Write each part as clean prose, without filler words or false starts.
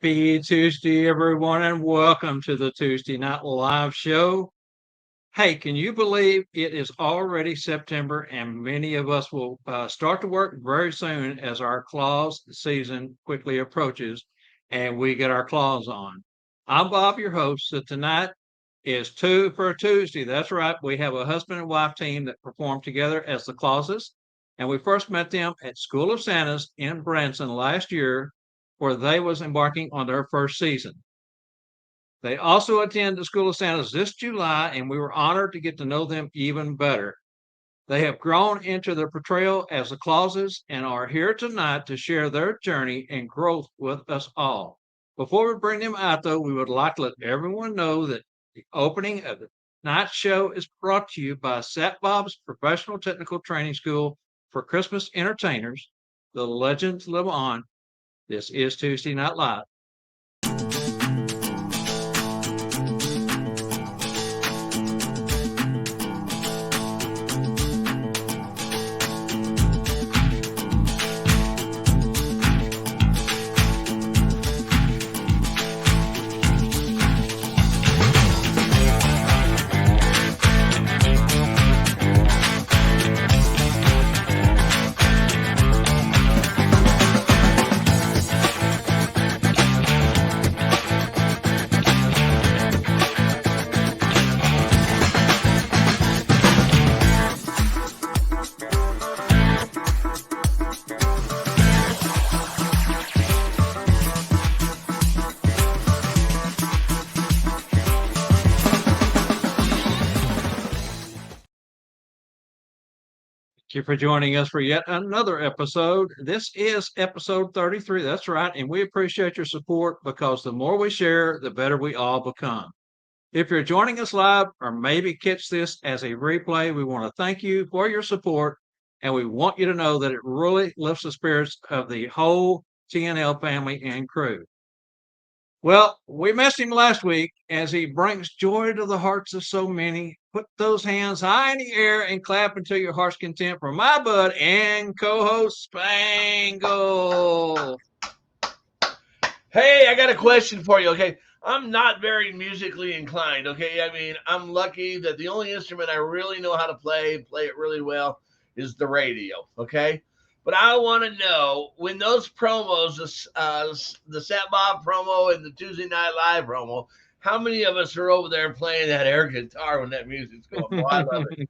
Happy Tuesday, everyone, and welcome to the Tuesday Night Live Show. Hey, can you believe it is already September and many of us will start to work very soon as our claws season quickly approaches and we get our claws on? I'm Bob, your host. So tonight is Two for Tuesday. That's right. We have a husband and wife team that performed together as the Clauses, and we first met them at School of Santas in Branson last year, where they was embarking on their first season. They also attend the School of Santas this July, and we were honored to get to know them even better. They have grown into their portrayal as the Clauses and are here tonight to share their journey and growth with us all. Before we bring them out, though, we would like to let everyone know that the opening of the night show is brought to you by Sat Bob's Professional Technical Training School for Christmas Entertainers. The legends live on. This is Tuesday Night Live. Thank you for joining us for yet another episode. This is episode 33. That's right. And we appreciate your support because the more we share, the better we all become. If you're joining us live or maybe catch this as a replay, we want to thank you for your support. And we want you to know that it really lifts the spirits of the whole TNL family and crew. Well, we missed him last week as he brings joy to the hearts of so many. Put those hands high in the air and clap until your heart's content for my bud and co-host Spangle. Hey, I got a question for you, okay? I'm not very musically inclined, okay? I mean, I'm lucky that the only instrument I really know how to play it really well, is the radio, okay? But I want to know when those promos, the Sat Bob promo and the Tuesday Night Live promo, how many of us are over there playing that air guitar when that music's going? Boy, I love it.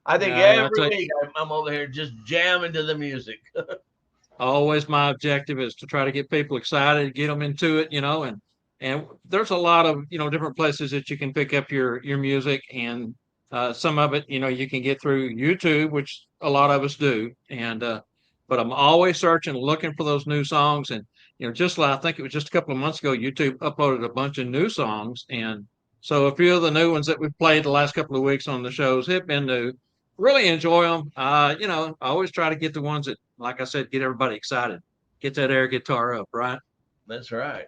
I think every week I'm over here just jamming to the music. Always my objective is to try to get people excited, get them into it, and there's a lot of, different places that you can pick up your music, and some of it, you can get through YouTube, which a lot of us do. And but I'm always searching, looking for those new songs. And, just like I think it was just a couple of months ago, YouTube uploaded a bunch of new songs. And so a few of the new ones that we've played the last couple of weeks on the shows have been new. Really enjoy them. I always try to get the ones that, like I said, get everybody excited. Get that air guitar up, right? That's right.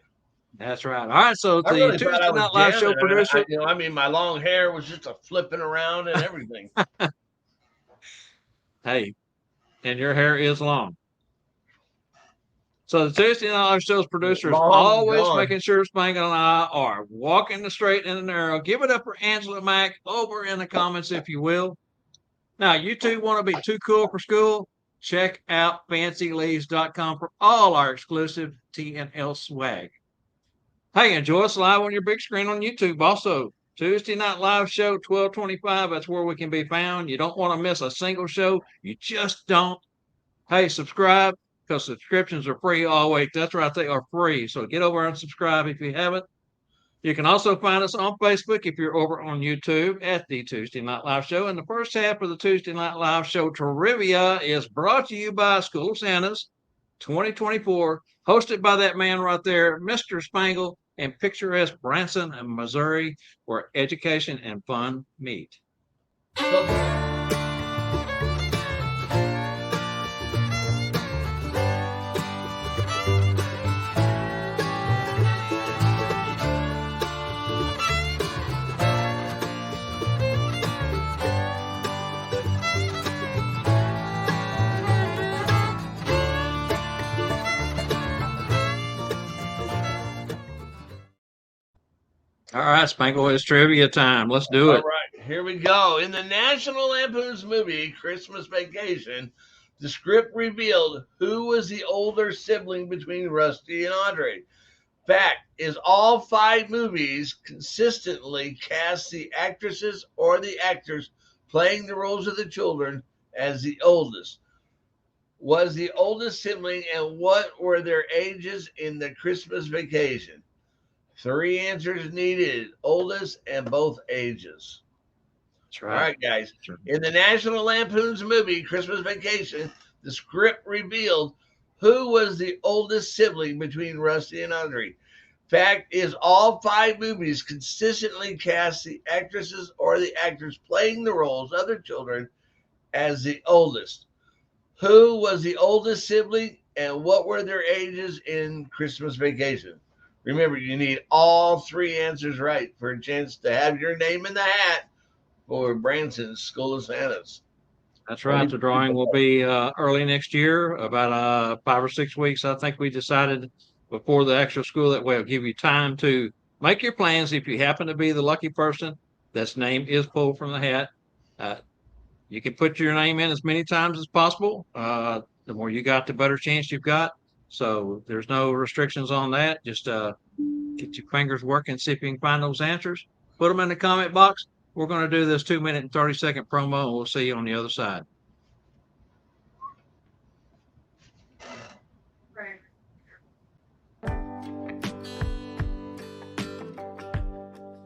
That's right. All right. So I the really Tuesday thought I was Night Live show jamming. producer. I mean, my long hair was just a flipping around and everything. Hey, and your hair is long. So the Tuesday Night Live show's producer is always making sure Spangle and I are walking the straight and the narrow. Give it up for Angela Mack over in the comments, if you will. Now, you two want to be too cool for school? Check out fancyleaves.com for all our exclusive TNL swag. Hey, enjoy us live on your big screen on YouTube. Also, Tuesday Night Live Show, 1225. That's where we can be found. You don't want to miss a single show. You just don't. Hey, subscribe, because subscriptions are free all week. That's right, they are free. So get over and subscribe if you haven't. You can also find us on Facebook if you're over on YouTube at the Tuesday Night Live Show. And the first half of the Tuesday Night Live Show trivia is brought to you by School of Santas 2024, hosted by that man right there, Mr. Spangle, in picturesque Branson, Missouri, where education and fun meet. All right, Spangle, it's trivia time. Let's do All it. right, here we go. In the National Lampoon's movie Christmas Vacation, the script revealed who was the older sibling between Rusty and Audrey. Fact is, all five movies consistently cast the actresses or the actors playing the roles of the children as the oldest. Was the oldest sibling, and what were their ages in the Christmas Vacation? Three answers needed: oldest and both ages. That's All right. right, guys. In the National Lampoon's movie Christmas Vacation, the script revealed who was the oldest sibling between Rusty and Audrey. Fact is, all five movies consistently cast the actresses or the actors playing the roles of their children as the oldest. Who was the oldest sibling, and what were their ages in Christmas Vacation? Remember, you need all three answers right for a chance to have your name in the hat for Branson's School of Santas. That's right. The drawing will be early next year, about 5 or 6 weeks. I think we decided before the actual school that we'll give you time to make your plans. If you happen to be the lucky person that's name is pulled from the hat, uh, you can put your name in as many times as possible. The more you got, the better chance you've got. So there's no restrictions on that. Just get your fingers working, see if you can find those answers. Put them in the comment box. We're going to do this 2 minute and 30-second promo, and we'll see you on the other side.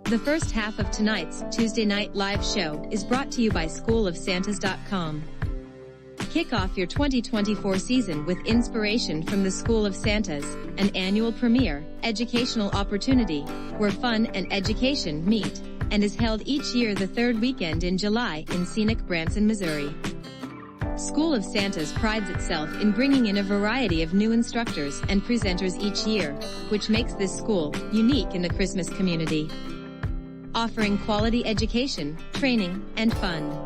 The first half of tonight's Tuesday Night Live show is brought to you by SchoolofSantas.com. Kick off your 2024 season with inspiration from the School of Santas, an annual premier educational opportunity where fun and education meet, and is held each year the third weekend in July in scenic Branson, Missouri. School of Santas prides itself in bringing in a variety of new instructors and presenters each year, which makes this school unique in the Christmas community. Offering quality education, training, and fun.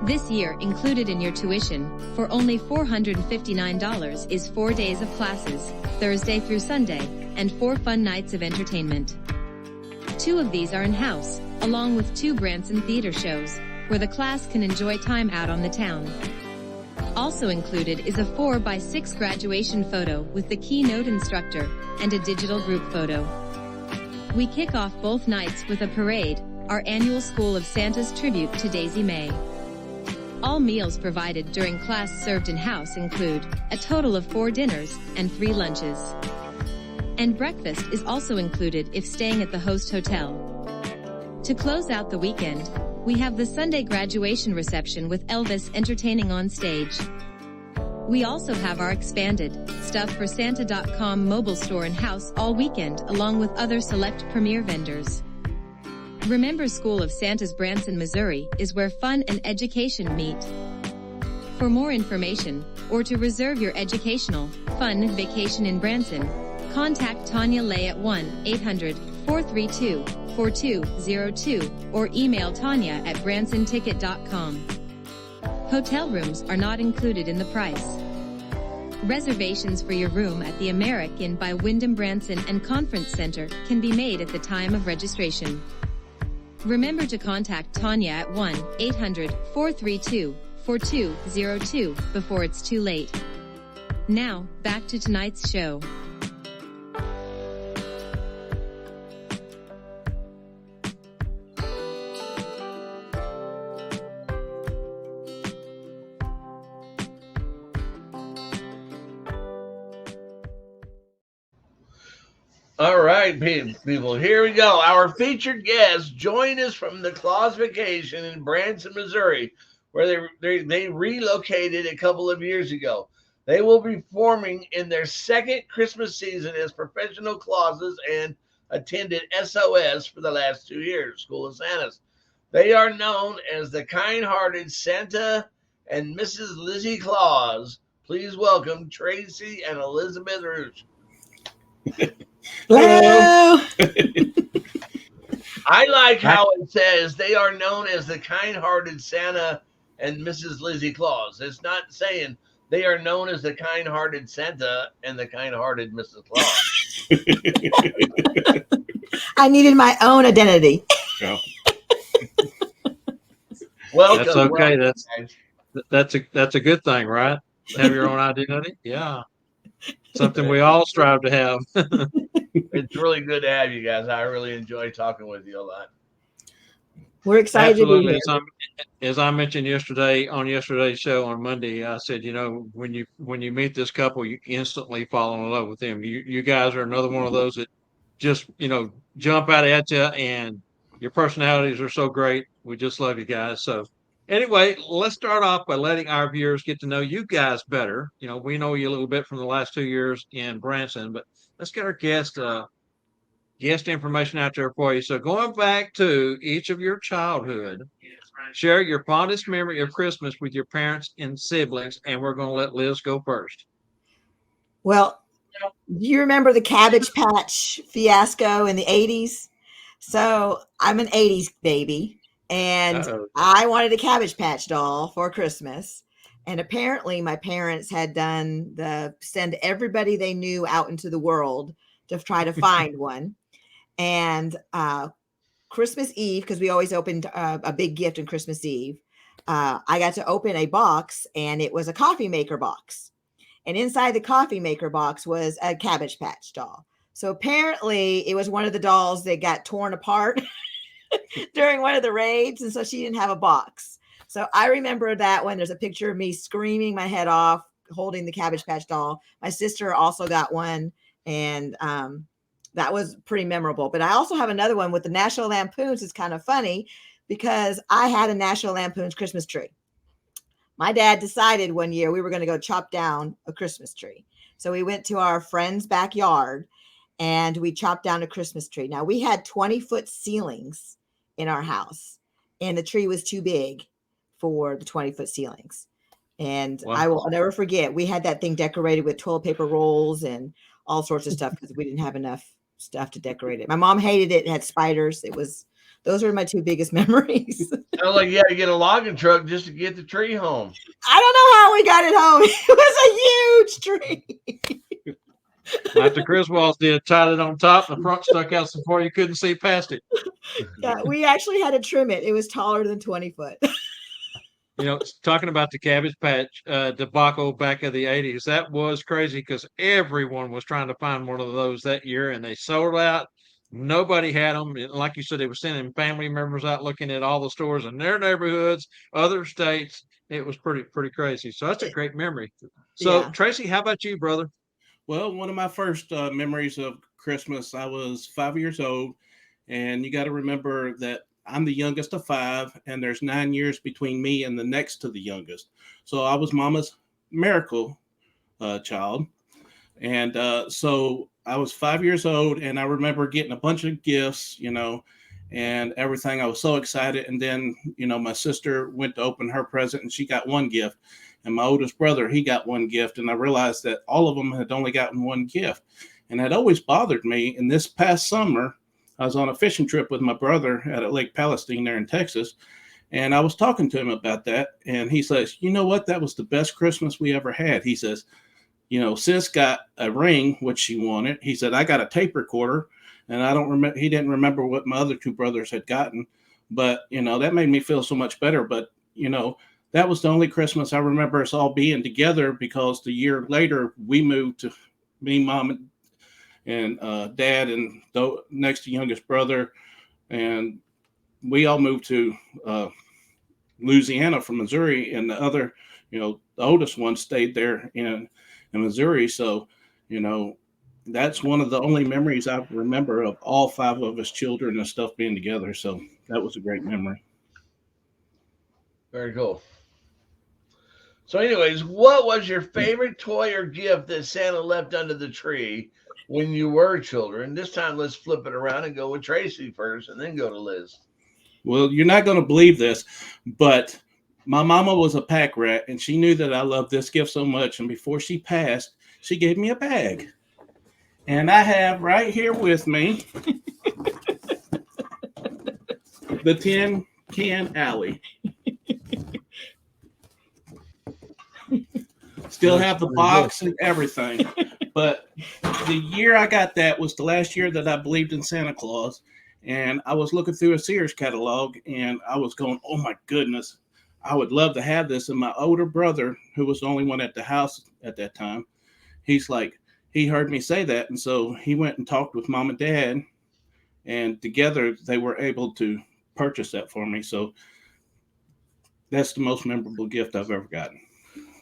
This year included in your tuition, for only $459, is 4 days of classes, Thursday through Sunday, and 4 fun nights of entertainment. 2 of these are in-house, along with 2 Branson theater shows, where the class can enjoy time out on the town. Also included is a 4x6 graduation photo with the keynote instructor, and a digital group photo. We kick off both nights with a parade, our annual School of Santas tribute to Daisy May. All meals provided during class served in-house include a total of 4 dinners and 3 lunches. And breakfast is also included if staying at the host hotel. To close out the weekend, we have the Sunday graduation reception with Elvis entertaining on stage. We also have our expanded StuffForSanta.com mobile store in-house all weekend, along with other select premier vendors. Remember, School of Santas Branson, Missouri is where fun and education meet. For more information, or to reserve your educational, fun vacation in Branson, contact Tanya Lay at 1-800-432-4202 or email Tanya at bransonticket.com. Hotel rooms are not included in the price. Reservations for your room at the American by Wyndham Branson and Conference Center can be made at the time of registration. Remember to contact Tanya at 1-800-432-4202 before it's too late. Now, back to tonight's show. All right, people, here we go. Our featured guests join us from the Claus Vacation in Branson, Missouri, where they relocated a couple of years ago. They will be performing in their second Christmas season as professional Clauses and attended SOS for the last 2 years, School of Santas. They are known as the kind-hearted Santa and Mrs. Lizzie Claus. Please welcome Tracy and Elizabeth Ruch. Hello. I like how it says they are known as the kind-hearted Santa and Mrs. Lizzie Claus. It's not saying they are known as the kind-hearted Santa and the kind-hearted Mrs. Claus. I needed my own identity. Yeah. Welcome. That's okay. Welcome, guys. That's a good thing, right? Have your own identity. Yeah, something we all strive to have. It's really good to have you guys. I really enjoy talking with you a lot. We're excited to be Absolutely. here. As I mentioned yesterday on yesterday's show on Monday, I said, when you meet this couple, you instantly fall in love with them. You guys are another one of those that just jump out at you, and your personalities are so great. We just love you guys. So anyway, let's start off by letting our viewers get to know you guys better. We know you a little bit from the last 2 years in Branson, but let's get our guest information out there for you. So going back to each of your childhood, share your fondest memory of Christmas with your parents and siblings, and we're going to let Liz go first. Well, do you remember the Cabbage Patch fiasco in the 80s? So I'm an 80s baby, and Uh-oh. I wanted a Cabbage Patch doll for Christmas. And apparently my parents had done send everybody they knew out into the world to try to find one. And Christmas Eve, because we always opened a big gift on Christmas Eve, I got to open a box, and it was a coffee maker box. And inside the coffee maker box was a Cabbage Patch doll. So apparently it was one of the dolls that got torn apart during one of the raids. And so she didn't have a box. So I remember that one. There's a picture of me screaming my head off, holding the Cabbage Patch doll. My sister also got one. And that was pretty memorable. But I also have another one with the National Lampoons. It's kind of funny because I had a National Lampoons Christmas tree. My dad decided one year we were going to go chop down a Christmas tree. So we went to our friend's backyard and we chopped down a Christmas tree. Now we had 20-foot ceilings in our house, and the tree was too big for the 20-foot ceilings. And Wow. I will never forget, we had that thing decorated with toilet paper rolls and all sorts of stuff because we didn't have enough stuff to decorate it. My mom hated it. It had spiders. Those are my two biggest memories. Sounds like you had to get a logging truck just to get the tree home. I don't know how we got it home. It was a huge tree. Like the Griswolds did, tied it on top, the front stuck out so far you couldn't see past it. Yeah, we actually had to trim it. It was taller than 20 foot. Talking about the Cabbage Patch debacle back of the 80s, that was crazy because everyone was trying to find one of those that year, and they sold out. Nobody had them. Like you said, they were sending family members out looking at all the stores in their neighborhoods, other states. It was pretty crazy. So that's a great memory. So, Yeah. Tracy, how about you, brother? Well, one of my first memories of Christmas, I was 5 years old, and you got to remember that I'm the youngest of five, and there's 9 years between me and the next to the youngest. So I was Mama's miracle child. And so I was 5 years old, and I remember getting a bunch of gifts, and everything. I was so excited. And then, my sister went to open her present, and she got one gift. And my oldest brother, he got one gift. And I realized that all of them had only gotten one gift. And it always bothered me. And this past summer, I was on a fishing trip with my brother at Lake Palestine there in Texas. And I was talking to him about that. And he says, you know what? That was the best Christmas we ever had. He says, Sis got a ring, which she wanted. He said, I got a tape recorder. And I don't remember, he didn't remember what my other two brothers had gotten. But, that made me feel so much better. But, that was the only Christmas I remember us all being together, because the year later we moved to me, Mom, and Dad, and the next to youngest brother. And we all moved to Louisiana from Missouri. And the other, the oldest one stayed there in Missouri. So, that's one of the only memories I remember of all five of us children and stuff being together. So that was a great memory. Very cool. So anyways, what was your favorite toy or gift that Santa left under the tree when you were children? This time, let's flip it around and go with Tracy first and then go to Liz. Well, you're not going to believe this, but my mama was a pack rat, and she knew that I loved this gift so much. And before she passed, she gave me a bag. And I have right here with me the Tin Can Alley. Still have the box and everything. But the year I got that was the last year that I believed in Santa Claus. And I was looking through a Sears catalog and I was going, oh my goodness, I would love to have this. And my older brother, who was the only one at the house at that time, he's like, he heard me say that. And so he went and talked with mom and dad, and together they were able to purchase that for me. So that's the most memorable gift I've ever gotten.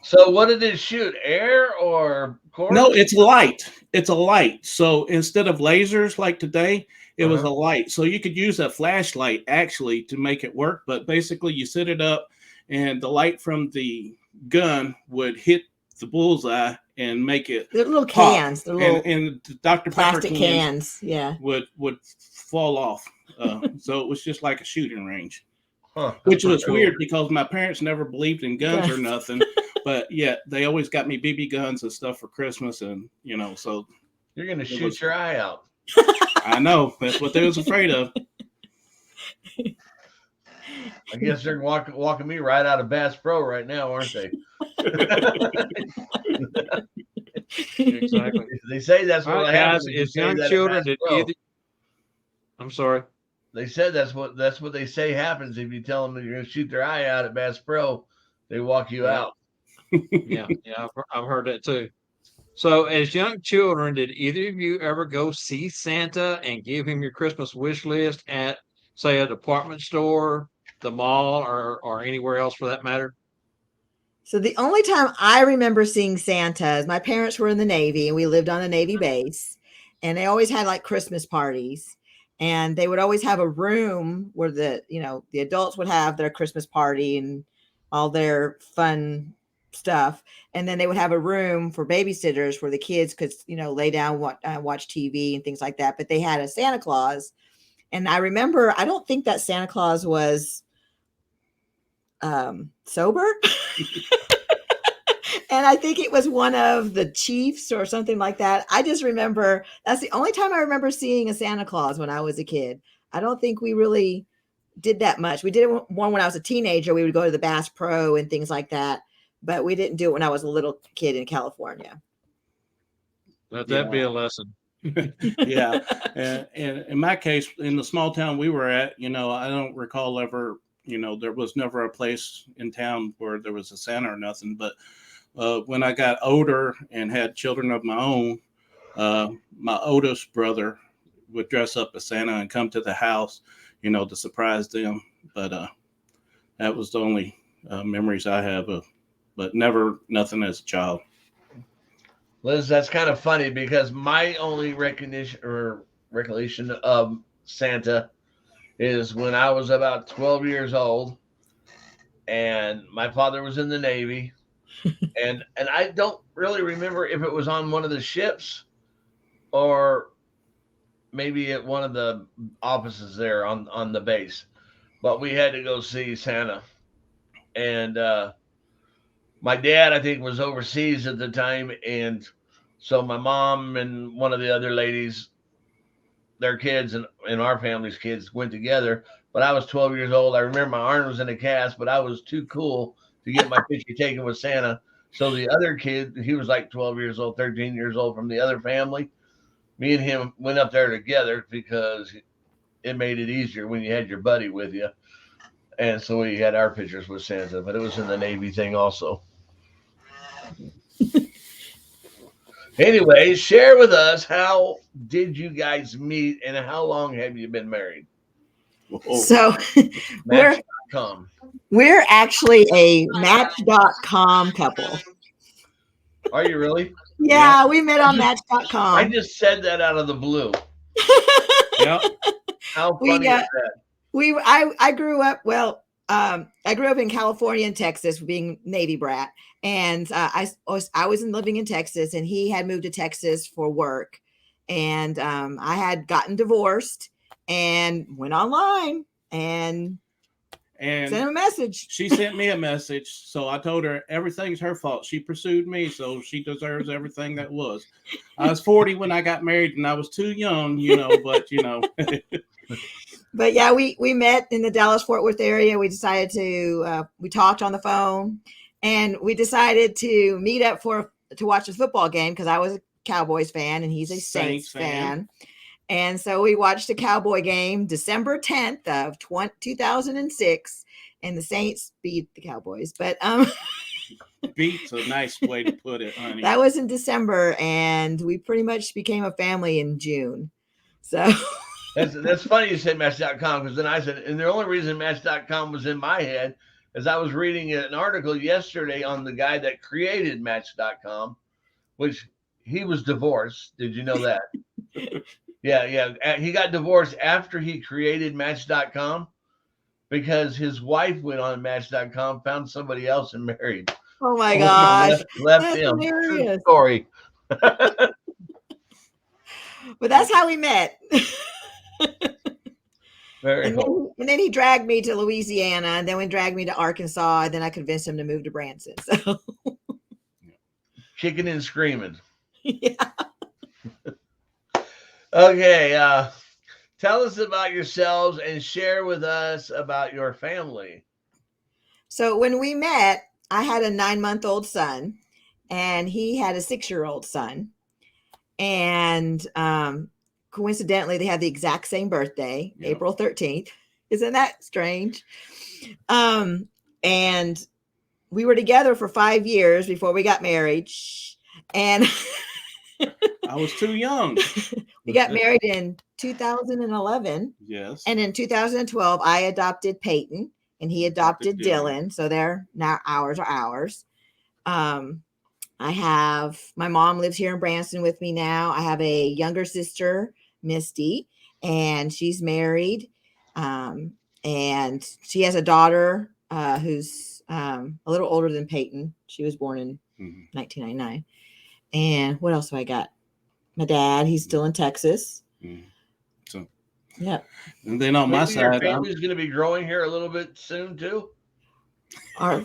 So what did it shoot? Air or cord? No, it's light. It's a light. So instead of lasers like today, it was a light. So you could use a flashlight actually to make it work. But basically you set it up and the light from the gun would hit the bullseye and make it the little cans, the little and the Dr. plastic Pepper cans, yeah, would fall off. So it was just like a shooting range. Which was weird because my parents never believed in guns or nothing, but yet they always got me BB guns and stuff for Christmas, and so you're gonna shoot your eye out. I know, that's what they was afraid of. I guess they're walking me right out of Bass Pro right now, aren't they? Exactly. They say that's what happens. Is young children that either. I'm sorry. They said that's what they say happens if you tell them that you're going to shoot their eye out at Bass Pro. They walk you out. Yeah, I've heard that too. So, as young children, did either of you ever go see Santa and give him your Christmas wish list at, say, a department store, the mall, or anywhere else for that matter? So the only time I remember seeing Santa is my parents were in the Navy and we lived on a Navy base, and they always had like Christmas parties. And they would always have a room where the adults would have their Christmas party and all their fun stuff. And then they would have a room for babysitters where the kids could, lay down, watch TV and things like that. But they had a Santa Claus. And I remember, I don't think that Santa Claus was sober. And I think it was one of the chiefs or something like that. I just remember that's the only time I remember seeing a Santa Claus when I was a kid. I don't think we really did that much. We did one when I was a teenager. We would go to the Bass Pro and things like that, but we didn't do it when I was a little kid in California. Let that be a lesson. Yeah. And in my case, in the small town we were at, I don't recall ever, there was never a place in town where there was a Santa or nothing. But when I got older and had children of my own, my oldest brother would dress up as Santa and come to the house, to surprise them. But that was the only memories I have of, but never nothing as a child. Liz, that's kind of funny because my only recollection of Santa is when I was about 12 years old and my father was in the Navy. And I don't really remember if it was on one of the ships or maybe at one of the offices there on the base. But we had to go see Santa. And my dad, I think, was overseas at the time. And so my mom and one of the other ladies, their kids and our family's kids went together. But I was 12 years old. I remember my arm was in a cast, but I was too cool to get my picture taken with Santa. So the other kid, he was like 12 years old, 13 years old from the other family. Me and him went up there together because it made it easier when you had your buddy with you. And so we had our pictures with Santa, but it was in the Navy thing also. Anyway, share with us, how did you guys meet and how long have you been married? So we're actually a Match.com couple. Are you really? Yeah, we met on Match.com. I just said that out of the blue. Yep. How funny is that? I grew up, I grew up in California and Texas, being Navy brat. And I was living in Texas, and he had moved to Texas for work. And I had gotten divorced and went online and sent him a message. She sent me a message. So I told her everything's her fault. She pursued me, so she deserves everything that was. I was 40 when I got married, and I was too young, but But yeah, we met in the Dallas-Fort Worth area. We decided to, we talked on the phone, and we decided to meet up to watch a football game because I was a Cowboys fan, and he's a Saints Saints fan. fan. And so we watched a Cowboy game December 10th of 2006, and the Saints beat the Cowboys. But Beat's a nice way to put it, honey. that was in December, and we pretty much became a family in June. So That's funny you said Match.com, because then I said, and the only reason Match.com was in my head is I was reading an article yesterday on the guy that created Match.com, which he was divorced. Did you know that? Yeah. He got divorced after he created Match.com because his wife went on Match.com, found somebody else, and married. oh my gosh, Left that's him. True hilarious. story. But that's how we met. Very And cool. then he dragged me to Louisiana, and then we dragged me to Arkansas, and then I convinced him to move to Branson. So Kicking and screaming. yeah. Okay. Tell us about yourselves and share with us about your family. So when we met, I had a 9-month-old son, and he had a 6-year-old son. And coincidentally, they had the exact same birthday, Yep. April 13th. Isn't that strange? And we were together for 5 years before we got married. And I was too young. we got married in 2011. Yes. And in 2012, I adopted Peyton, and he adopted Dylan. So they're now ours are ours. I have my mom lives here in Branson with me now. I have a younger sister, Misty, and she's married. And she has a daughter who's a little older than Peyton. She was born in 1999. And what else have I got? My dad, he's still in Texas. So, yep. And then on my Maybe your side, family's going to be growing here a little bit soon too. Our,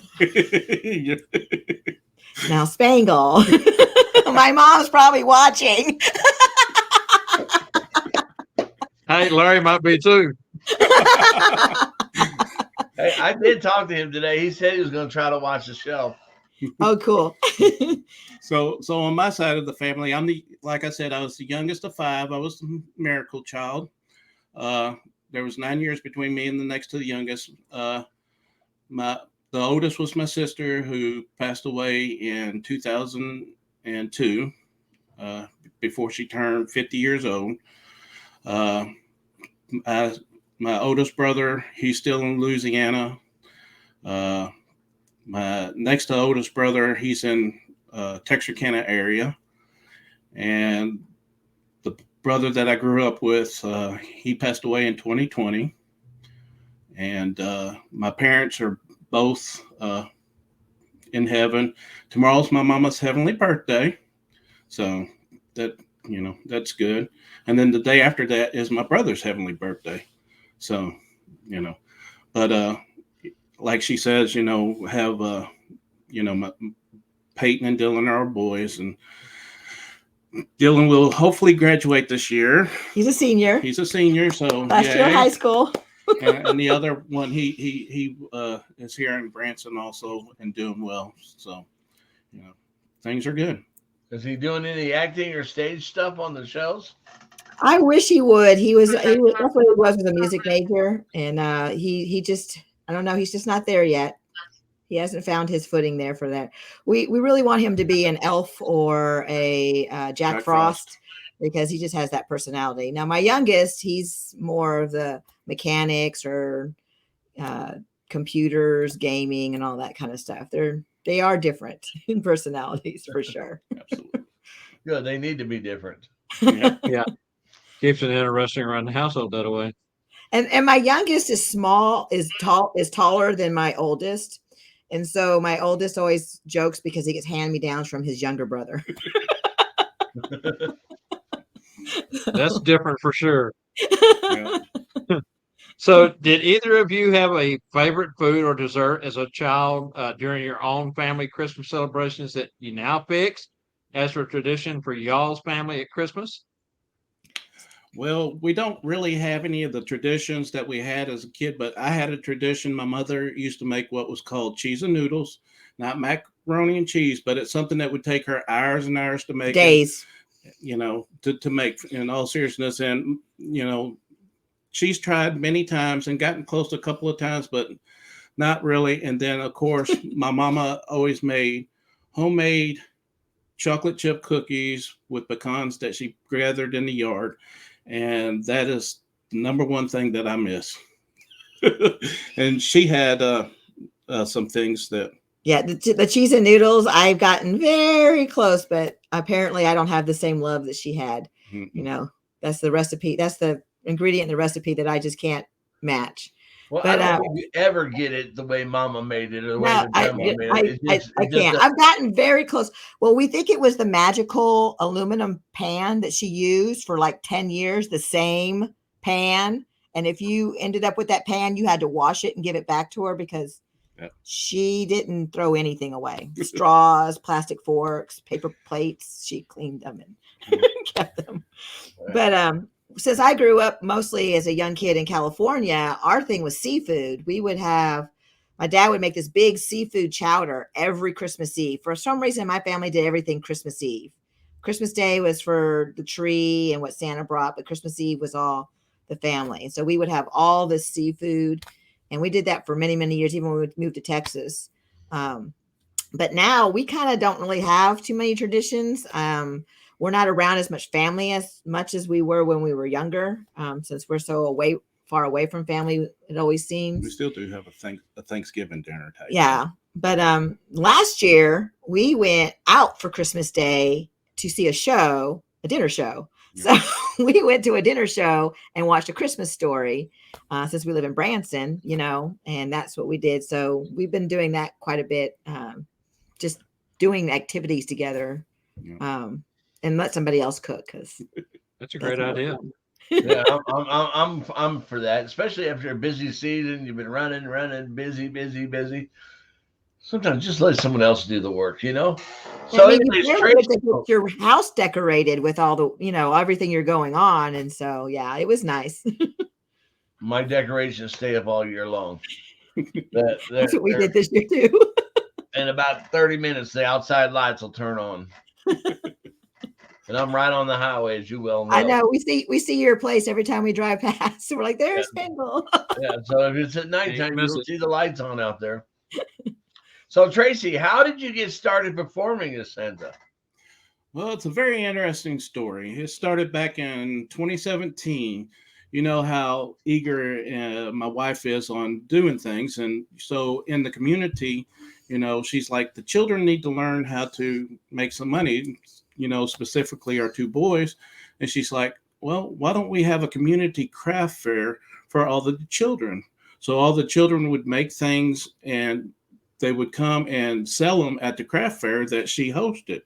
now Spangle. My mom's probably watching. Hey, Larry might be too. Hey, I did talk to him today. He said he was going to try to watch the show. Oh, cool. So on my side of the family, like I said, I was the youngest of 5. I was the miracle child. There was 9 years between me and the next to the youngest. The oldest was my sister, who passed away in 2002, before she turned 50 years old. My oldest brother, he's still in Louisiana. My next to oldest brother, he's in Texarkana area. And the brother that I grew up with, he passed away in 2020. And my parents are both in heaven. Tomorrow's my mama's heavenly birthday. So that's good. And then the day after that is my brother's heavenly birthday. So, but like she says, have, my Peyton and Dylan are our boys, and Dylan will hopefully graduate this year. He's a senior. So last year high school. and the other one, he is here in Branson also and doing well. So, things are good. Is he doing any acting or stage stuff on the shows? I wish he would. He was that's what he was a music major, and he just, I don't know, he's just not there yet. He hasn't found his footing there for that. We really want him to be an Elf or a Jack Frost, because he just has that personality. Now, my youngest, he's more of the mechanics or computers, gaming, and all that kind of stuff. They are different in personalities for sure. Absolutely. Good. They need to be different. Yeah. Keeps it interesting around the household that way. And my youngest is taller than my oldest. And so my oldest always jokes because he gets hand-me-downs from his younger brother. That's different for sure. Yeah. So did either of you have a favorite food or dessert as a child during your own family Christmas celebrations that you now fixed as for tradition for y'all's family at Christmas? Well, we don't really have any of the traditions that we had as a kid, but I had a tradition. My mother used to make what was called cheese and noodles, not macaroni and cheese, but it's something that would take her hours and hours to make. Days. to make, in all seriousness. And, she's tried many times and gotten close a couple of times, but not really. And then, of course, my mama always made homemade chocolate chip cookies with pecans that she gathered in the yard. And that is the number one thing that I miss. And she had some things that. Yeah, the cheese and noodles, I've gotten very close, but apparently I don't have the same love that she had. Mm-mm. That's the recipe. That's the ingredient in the recipe that I just can't match. Well, But I don't think you ever get it the way Mama made it or the way no, the grandma made it. I can't. I've gotten very close. Well, we think it was the magical aluminum pan that she used for like 10 years, the same pan. And if you ended up with that pan, you had to wash it and give it back to her because she didn't throw anything away. Straws, plastic forks, paper plates. She cleaned them and kept them. But since I grew up mostly as a young kid in California, our thing was seafood. My dad would make this big seafood chowder every Christmas Eve. For some reason, my family did everything Christmas Eve. Christmas Day was for the tree and what Santa brought, but Christmas Eve was all the family. And so we would have all this seafood. And we did that for many, many years, even when we moved to Texas. But now we kind of don't really have too many traditions. We're not around as much family as much as we were when we were younger, since we're so far away from family, it always seems. We still do have a Thanksgiving dinner type. Yeah. But last year we went out for Christmas Day to see a dinner show. Yeah. So we went to a dinner show and watched A Christmas Story, since we live in Branson, and that's what we did. So we've been doing that quite a bit, just doing activities together, and let somebody else cook, because that's a great idea. Yeah, I'm for that, especially after a busy season. You've been running, busy. Sometimes just let someone else do the work, So you get to get your house decorated with all the, everything you're going on. And so, yeah, it was nice. My decorations stay up all year long. That's what we did this year too. In about 30 minutes, the outside lights will turn on. And I'm right on the highway, as you well know. I know. We see your place every time we drive past. So we're like, there's Pendle. Yeah. So if it's at nighttime, you'll see the lights on out there. So Tracy, how did you get started performing as Santa? Well, it's a very interesting story. It started back in 2017. You know how eager my wife is on doing things. And so in the community, she's like, the children need to learn how to make some money, specifically our two boys. And she's like, well, why don't we have a community craft fair for all the children? So all the children would make things and they would come and sell them at the craft fair that she hosted.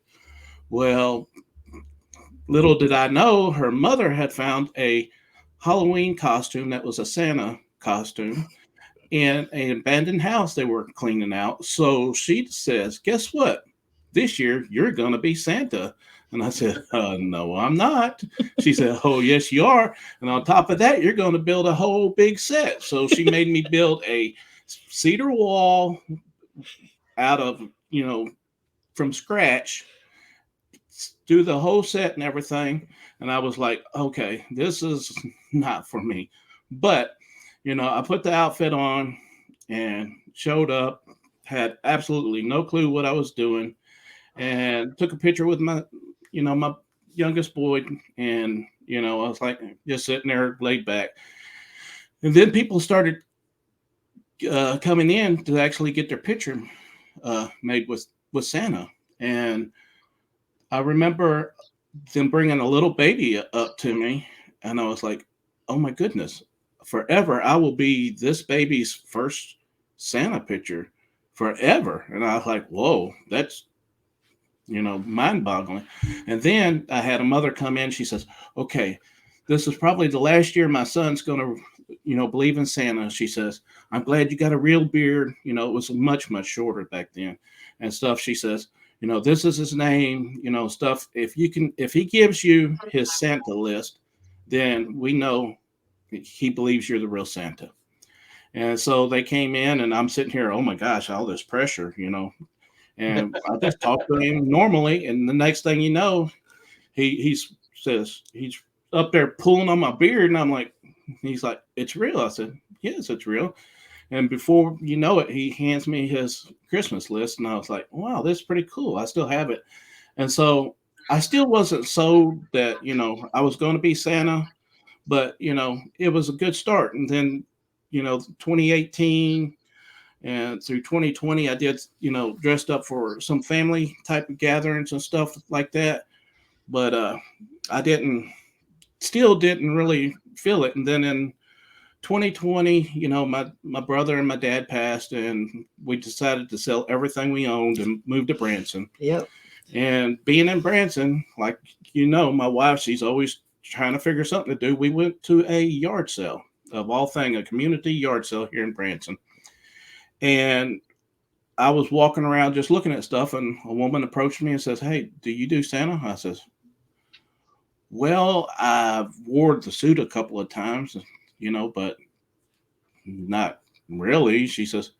Well, little did I know, her mother had found a Halloween costume that was a Santa costume in an abandoned house they were cleaning out. So she says, guess what? This year, you're going to be Santa. And I said, no, I'm not. She said, oh, yes, you are. And on top of that, you're going to build a whole big set. So she made me build a cedar wall out of, from scratch, do the whole set and everything. And I was like, okay, this is not for me. But, I put the outfit on and showed up, had absolutely no clue what I was doing, and took a picture with my youngest boy. And, I was like, just sitting there laid back. And then people started coming in to actually get their picture made with Santa. And I remember them bringing a little baby up to me, and I was like, oh my goodness, forever I will be this baby's first Santa picture forever. And I was like, whoa, that's mind-boggling. And then I had a mother come in. She says, okay, this is probably the last year my son's going to believe in Santa. She says, I'm glad you got a real beard. It was much, much shorter back then and stuff. She says, this is his name, stuff. If he gives you his Santa list, then we know he believes you're the real Santa. And so they came in, and I'm sitting here, oh my gosh, all this pressure, and I just talked to him normally. And the next thing you know, he says he's up there pulling on my beard, and I'm like, he's like, it's real. I said, yes, it's real. And before you know it, he hands me his Christmas list, and I was like, wow, this is pretty cool. I still have it. And so I still wasn't sold that, I was going to be Santa, but, it was a good start. And then, 2018 and through 2020, I did, dressed up for some family type of gatherings and stuff like that. But still didn't really feel it. And then in 2020, my brother and my dad passed, and we decided to sell everything we owned and move to Branson. Yep. And being in Branson, like, my wife, she's always trying to figure something to do. We went to a yard sale, of all things, a community yard sale here in Branson. And I was walking around just looking at stuff, and a woman approached me and says, hey, do you do Santa? I says, well, I've wore the suit a couple of times, but not really. She says,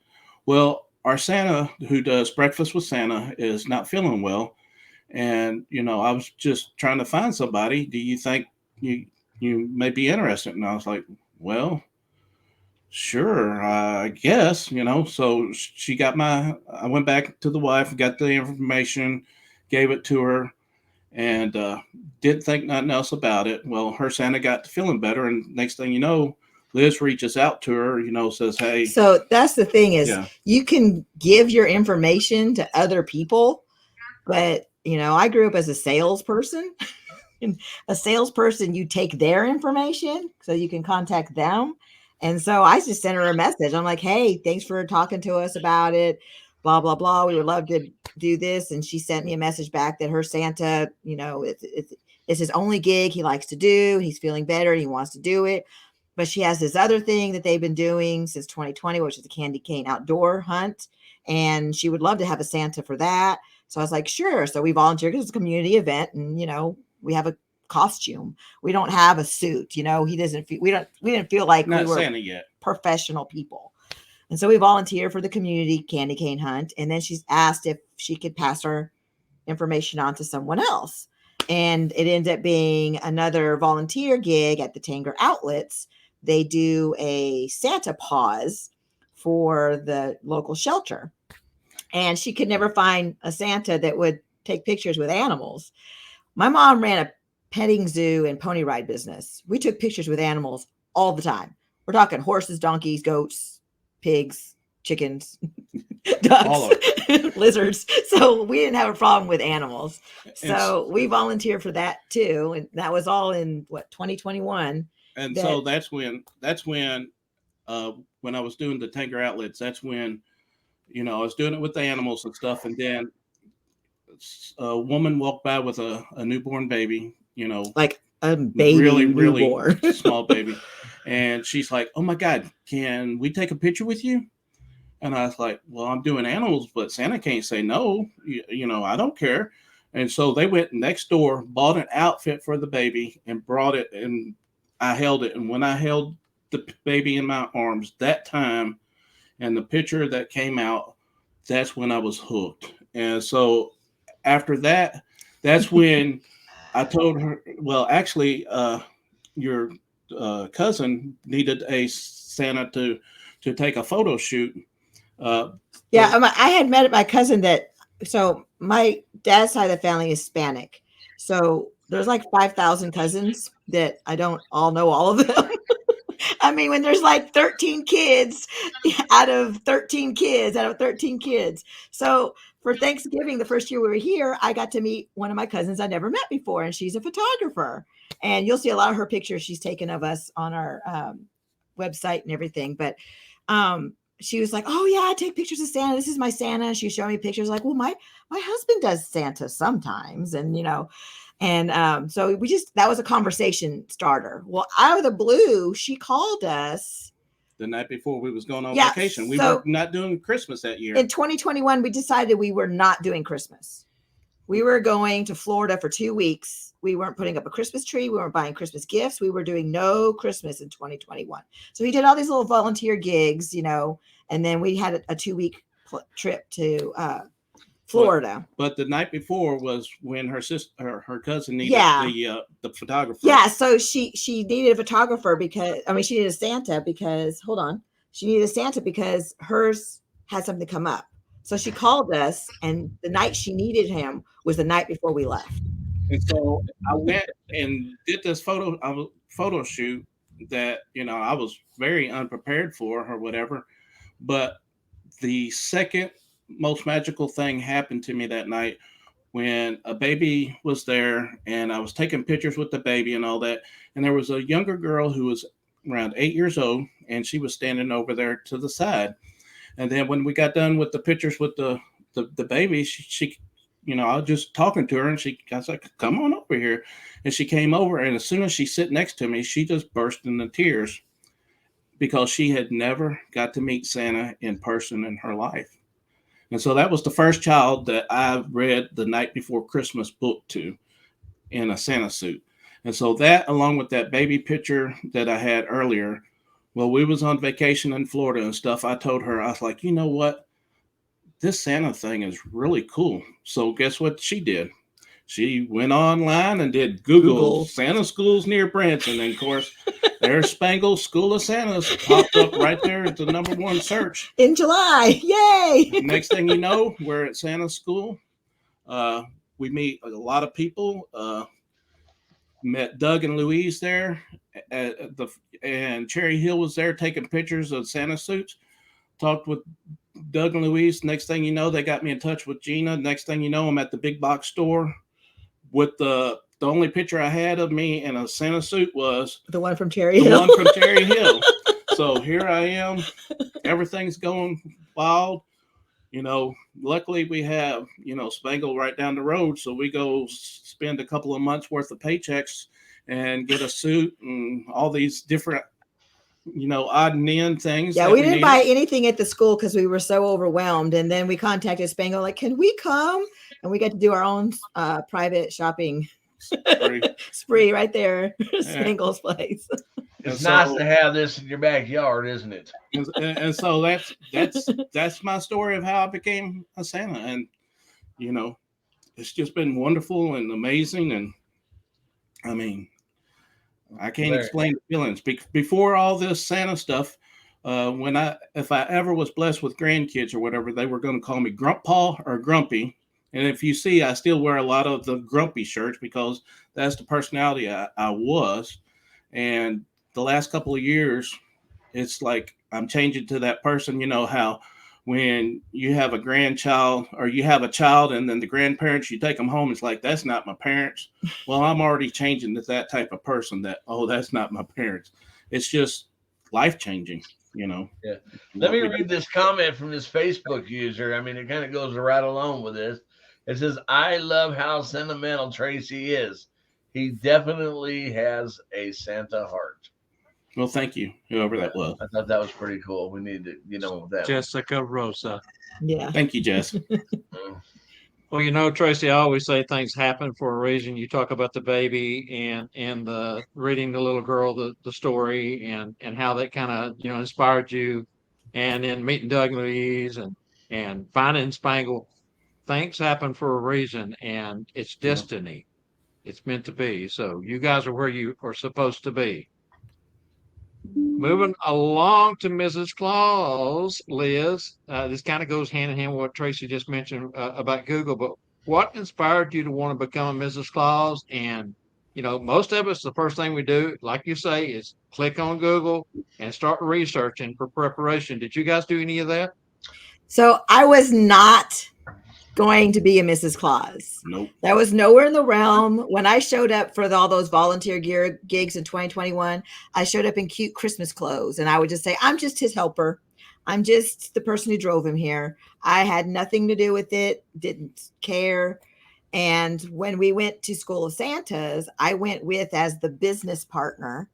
well, our Santa who does breakfast with Santa is not feeling well. And, I was just trying to find somebody. Do you think you may be interested? And I was like, well, sure, I guess, So I went back to the wife, got the information, gave it to her, and didn't think nothing else about it. Well, her Santa got to feeling better, and next thing you know, Liz reaches out to her, says, hey. So that's the thing is, you can give your information to other people, but, I grew up as a salesperson. And a salesperson, you take their information so you can contact them. And so I just sent her a message. I'm like, hey, thanks for talking to us about it. Blah, blah, blah. We would love to do this. And she sent me a message back that her Santa, it's his only gig he likes to do. He's feeling better. And he wants to do it. But she has this other thing that they've been doing since 2020, which is the candy cane outdoor hunt. And she would love to have a Santa for that. So I was like, sure. So we volunteered because it's a community event. And, we have a costume. We don't have a suit. He doesn't feel, we didn't feel like not we were Santa yet. Professional people. And so we volunteered for the community candy cane hunt. And then she's asked if she could pass her information on to someone else. And it ended up being another volunteer gig at the Tanger Outlets. They do a Santa pause for the local shelter. And she could never find a Santa that would take pictures with animals. My mom ran a petting zoo and pony ride business. We took pictures with animals all the time. We're talking horses, donkeys, goats, pigs, chickens, ducks, lizards. So we didn't have a problem with animals. So we volunteered for that too. And that was all in 2021. And so that's when I was doing the Tanger Outlets, that's when, I was doing it with the animals and stuff. And then a woman walked by with a newborn baby, like a baby, really small baby. And she's like, oh my God, can we take a picture with you? And I was like, well, I'm doing animals, but Santa can't say no. I don't care. And so they went next door, bought an outfit for the baby and brought it, and I held it. And when I held the baby in my arms that time and the picture that came out, that's when I was hooked. And so after that, that's when I told her, well, actually, your cousin needed a Santa to take a photo shoot. I had met my cousin so my dad's side of the family is Hispanic. So there's like 5,000 cousins that I don't all know all of them. I mean, when there's like 13 kids out of 13 kids. So for Thanksgiving, the first year we were here, I got to meet one of my cousins I never met before, and she's a photographer. And you'll see a lot of her pictures she's taken of us on our website and everything. But she was like, oh yeah, I take pictures of Santa. This is my Santa. She showed me pictures like, well, my husband does Santa sometimes. And, so that was a conversation starter. Well, out of the blue, she called us the night before we was going on vacation. We were not doing Christmas that year. In 2021, we decided we were not doing Christmas. We were going to Florida for 2 weeks. We weren't putting up a Christmas tree. We weren't buying Christmas gifts. We were doing no Christmas in 2021. So we did all these little volunteer gigs, and then we had a 2-week trip to Florida. But the night before was when her sister, her cousin needed the photographer. Yeah, so she needed a photographer because she needed a Santa because she needed a Santa because hers had something come up. So she called us, and the night she needed him was the night before we left. And so I went and did this photo shoot that I was very unprepared for or whatever. But the second most magical thing happened to me that night when a baby was there, and I was taking pictures with the baby and all that. And there was a younger girl who was around 8 years old, and she was standing over there to the side. And then when we got done with the pictures with the baby, she I was just talking to her, and I was like, come on over here. And she came over, and as soon as she sat next to me, she just burst into tears because she had never got to meet Santa in person in her life. And so that was the first child that I read the Night Before Christmas book to in a Santa suit. And so that, along with that baby picture that I had earlier, well, we was on vacation in Florida and stuff. I told her, I was like, you know what? This Santa thing is really cool. So guess what she did? She went online and did Google Santa schools near Branson. And of course, there's Spangle School of Santa's popped up right there at the #1 search. In July. Yay. Next thing you know, we're at Santa school. We meet a lot of people. Met Doug and Louise there. And Cherry Hill was there taking pictures of Santa suits. Talked with Doug and Louise. Next thing you know, they got me in touch with Gina. Next thing you know, I'm at the big box store with the only picture I had of me in a Santa suit was the one from Cherry Hill. So here I am. Everything's going wild. Luckily we have, Spangle right down the road. So we go spend a couple of months worth of paychecks and get a suit and all these different, odd and end things. Yeah, we didn't buy anything at the school because we were so overwhelmed. And then we contacted Spangle, like, can we come? And we got to do our own private shopping spree right there, Spangle's place. It's nice to have this in your backyard, isn't it? And so that's my story of how I became a Santa. And, it's just been wonderful and amazing. And I mean, I can't explain the feelings. Before all this Santa stuff, if I ever was blessed with grandkids or whatever, they were going to call me Grumppaw or Grumpy. And if you see, I still wear a lot of the Grumpy shirts because that's the personality I was. And the last couple of years, it's like I'm changing to that person. How when you have a grandchild or you have a child and then the grandparents, you take them home, it's like, that's not my parents. Well, I'm already changing to that type of person that, that's not my parents. It's just life changing, Yeah. Let me read this comment from this Facebook user. I mean, it kind of goes right along with this. It says, I love how sentimental Tracy is. He definitely has a Santa heart. Well, thank you, whoever that was. I thought that was pretty cool. We need to, that. Jessica Rosa. Yeah. Thank you, Jess. Well, Tracy, I always say things happen for a reason. You talk about the baby and the reading the little girl the story and how that kind of inspired you, and then meeting Doug and Louise and finding Spangle. Things happen for a reason, and it's destiny. It's meant to be. So you guys are where you are supposed to be. Moving along to Mrs. Claus, Liz. This kind of goes hand in hand with what Tracy just mentioned about Google. But what inspired you to want to become a Mrs. Claus? And most of us, the first thing we do, like you say, is click on Google and start researching for preparation. Did you guys do any of that? So I was not going to be a Mrs. Claus. Nope. That was nowhere in the realm. When I showed up for all those volunteer gigs in 2021, I showed up in cute Christmas clothes, and I would just say, I'm just his helper. I'm just the person who drove him here. I had nothing to do with it, didn't care. And when we went to School of Santas, I went with as the business partner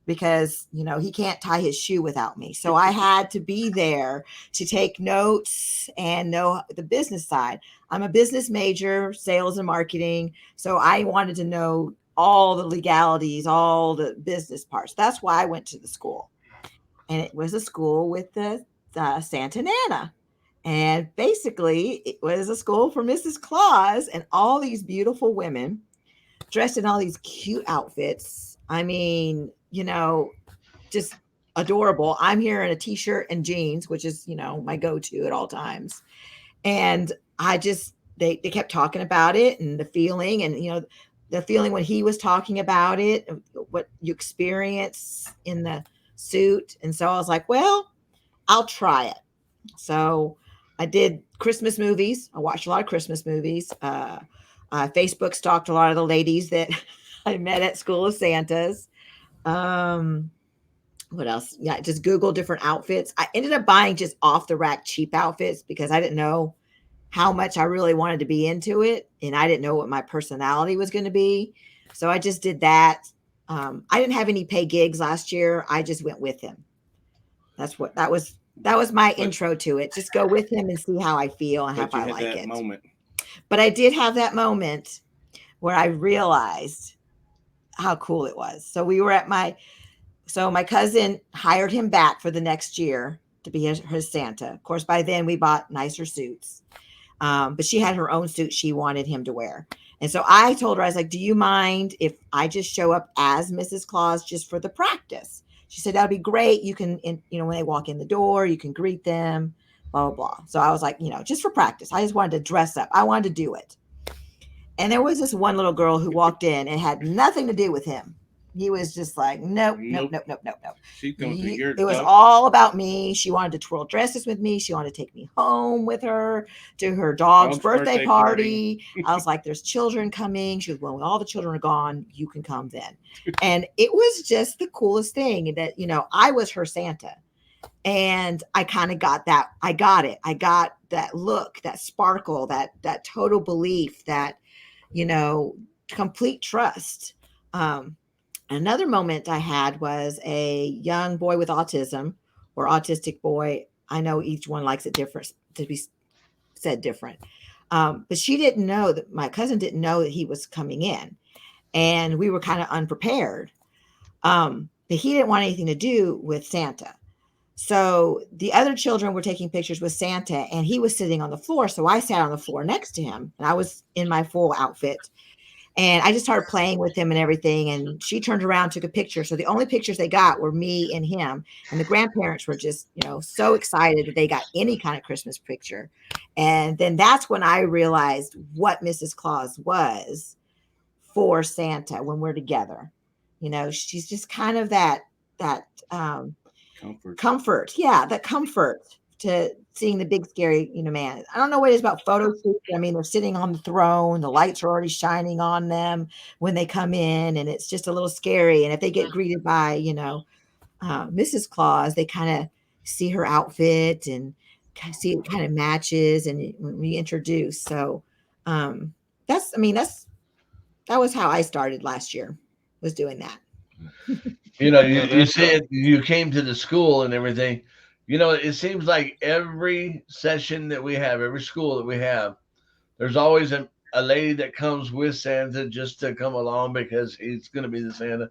because, he can't tie his shoe without me. So I had to be there to take notes and know the business side. I'm a business major, sales and marketing. So I wanted to know all the legalities, all the business parts. That's why I went to the school. And it was a school with the Santa Nana. And basically, it was a school for Mrs. Claus and all these beautiful women dressed in all these cute outfits. I mean, just adorable. I'm here in a t-shirt and jeans, which is, my go-to at all times. And I just they kept talking about it and the feeling and the feeling when he was talking about it, what you experience in the suit. And so I was like, well, I'll try it. So I did Christmas movies. I watched a lot of Christmas movies. Facebook stalked a lot of the ladies that I met at School of Santas. What else? Yeah, just Google different outfits. I ended up buying just off the rack cheap outfits because I didn't know how much I really wanted to be into it, and I didn't know what my personality was going to be. So I just did that. I didn't have any pay gigs last year. I just went with him. That was my intro to it. Just go with him and see how I feel and how I like it. Moment. But I did have that moment where I realized how cool it was. So we were at my cousin hired him back for the next year to be his Santa. Of course, by then we bought nicer suits. But she had her own suit she wanted him to wear. And so I told her, I was like, do you mind if I just show up as Mrs. Claus just for the practice? She said, that'd be great. You can, when they walk in the door, you can greet them, blah, blah, blah. So I was like, just for practice. I just wanted to dress up. I wanted to do it. And there was this one little girl who walked in and had nothing to do with him. He was just like, nope. She's going to your It was all about me. She wanted to twirl dresses with me. She wanted to take me home with her to her dog's birthday party. I was like, there's children coming. She was, well, when all the children are gone, you can come then. And it was just the coolest thing that, I was her Santa. And I kind of got that. I got it. I got that look, that sparkle, that total belief, that, complete trust. Another moment I had was a young boy with autism or autistic boy. I know each one likes it different to be said different. But she didn't know that my cousin didn't know that he was coming in, and we were kind of unprepared. But he didn't want anything to do with Santa. So the other children were taking pictures with Santa, and he was sitting on the floor. So I sat on the floor next to him, and I was in my full outfit. And I just started playing with him and everything. And she turned around, took a picture. So the only pictures they got were me and him. And the grandparents were just, so excited that they got any kind of Christmas picture. And then that's when I realized what Mrs. Claus was for Santa when we're together. She's just kind of that comfort. Yeah, that comfort to seeing the big scary man. I don't know what it is about photo shoots. I mean, they're sitting on the throne, the lights are already shining on them when they come in, and it's just a little scary. And if they get greeted by Mrs. Claus, they kind of see her outfit and see it kind of matches, and when we introduce. So that was how I started last year, was doing that. You said you came to the school and everything. It seems like every session that we have, every school that we have, there's always a lady that comes with Santa just to come along because he's going to be the Santa.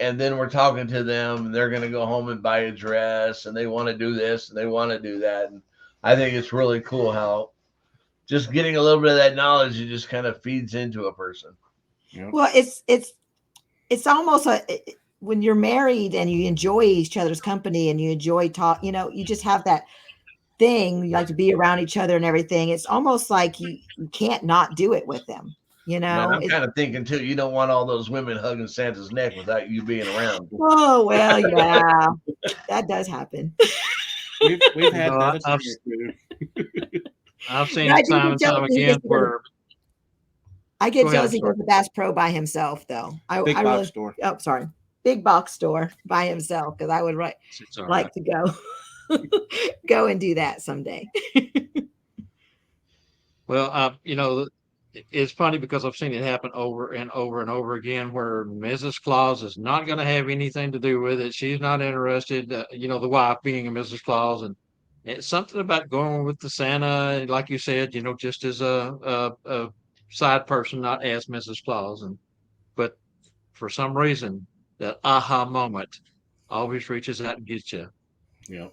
And then we're talking to them, and they're going to go home and buy a dress, and they want to do this and they want to do that. And I think it's really cool how just getting a little bit of that knowledge, it just kind of feeds into a person. Well, it's almost when you're married and you enjoy each other's company and you enjoy talk, you just have that thing. You like to be around each other and everything. It's almost like you can't not do it with them. Man, I'm kind of thinking too, you don't want all those women hugging Santa's neck without you being around. Oh, well, yeah, that does happen. We've had that. I've seen it time and time again where I get jealous he goes to Bass Pro by himself, though. Big box store. Oh, sorry. Big box store by himself, because I would like to go and do that someday. Well, it's funny because I've seen it happen over and over and over again where Mrs. Claus is not going to have anything to do with it. She's not interested, the wife being a Mrs. Claus. And it's something about going with the Santa, like you said, just as a side person, not as Mrs. Claus. But for some reason, that aha moment always reaches out and gets you. Yeah.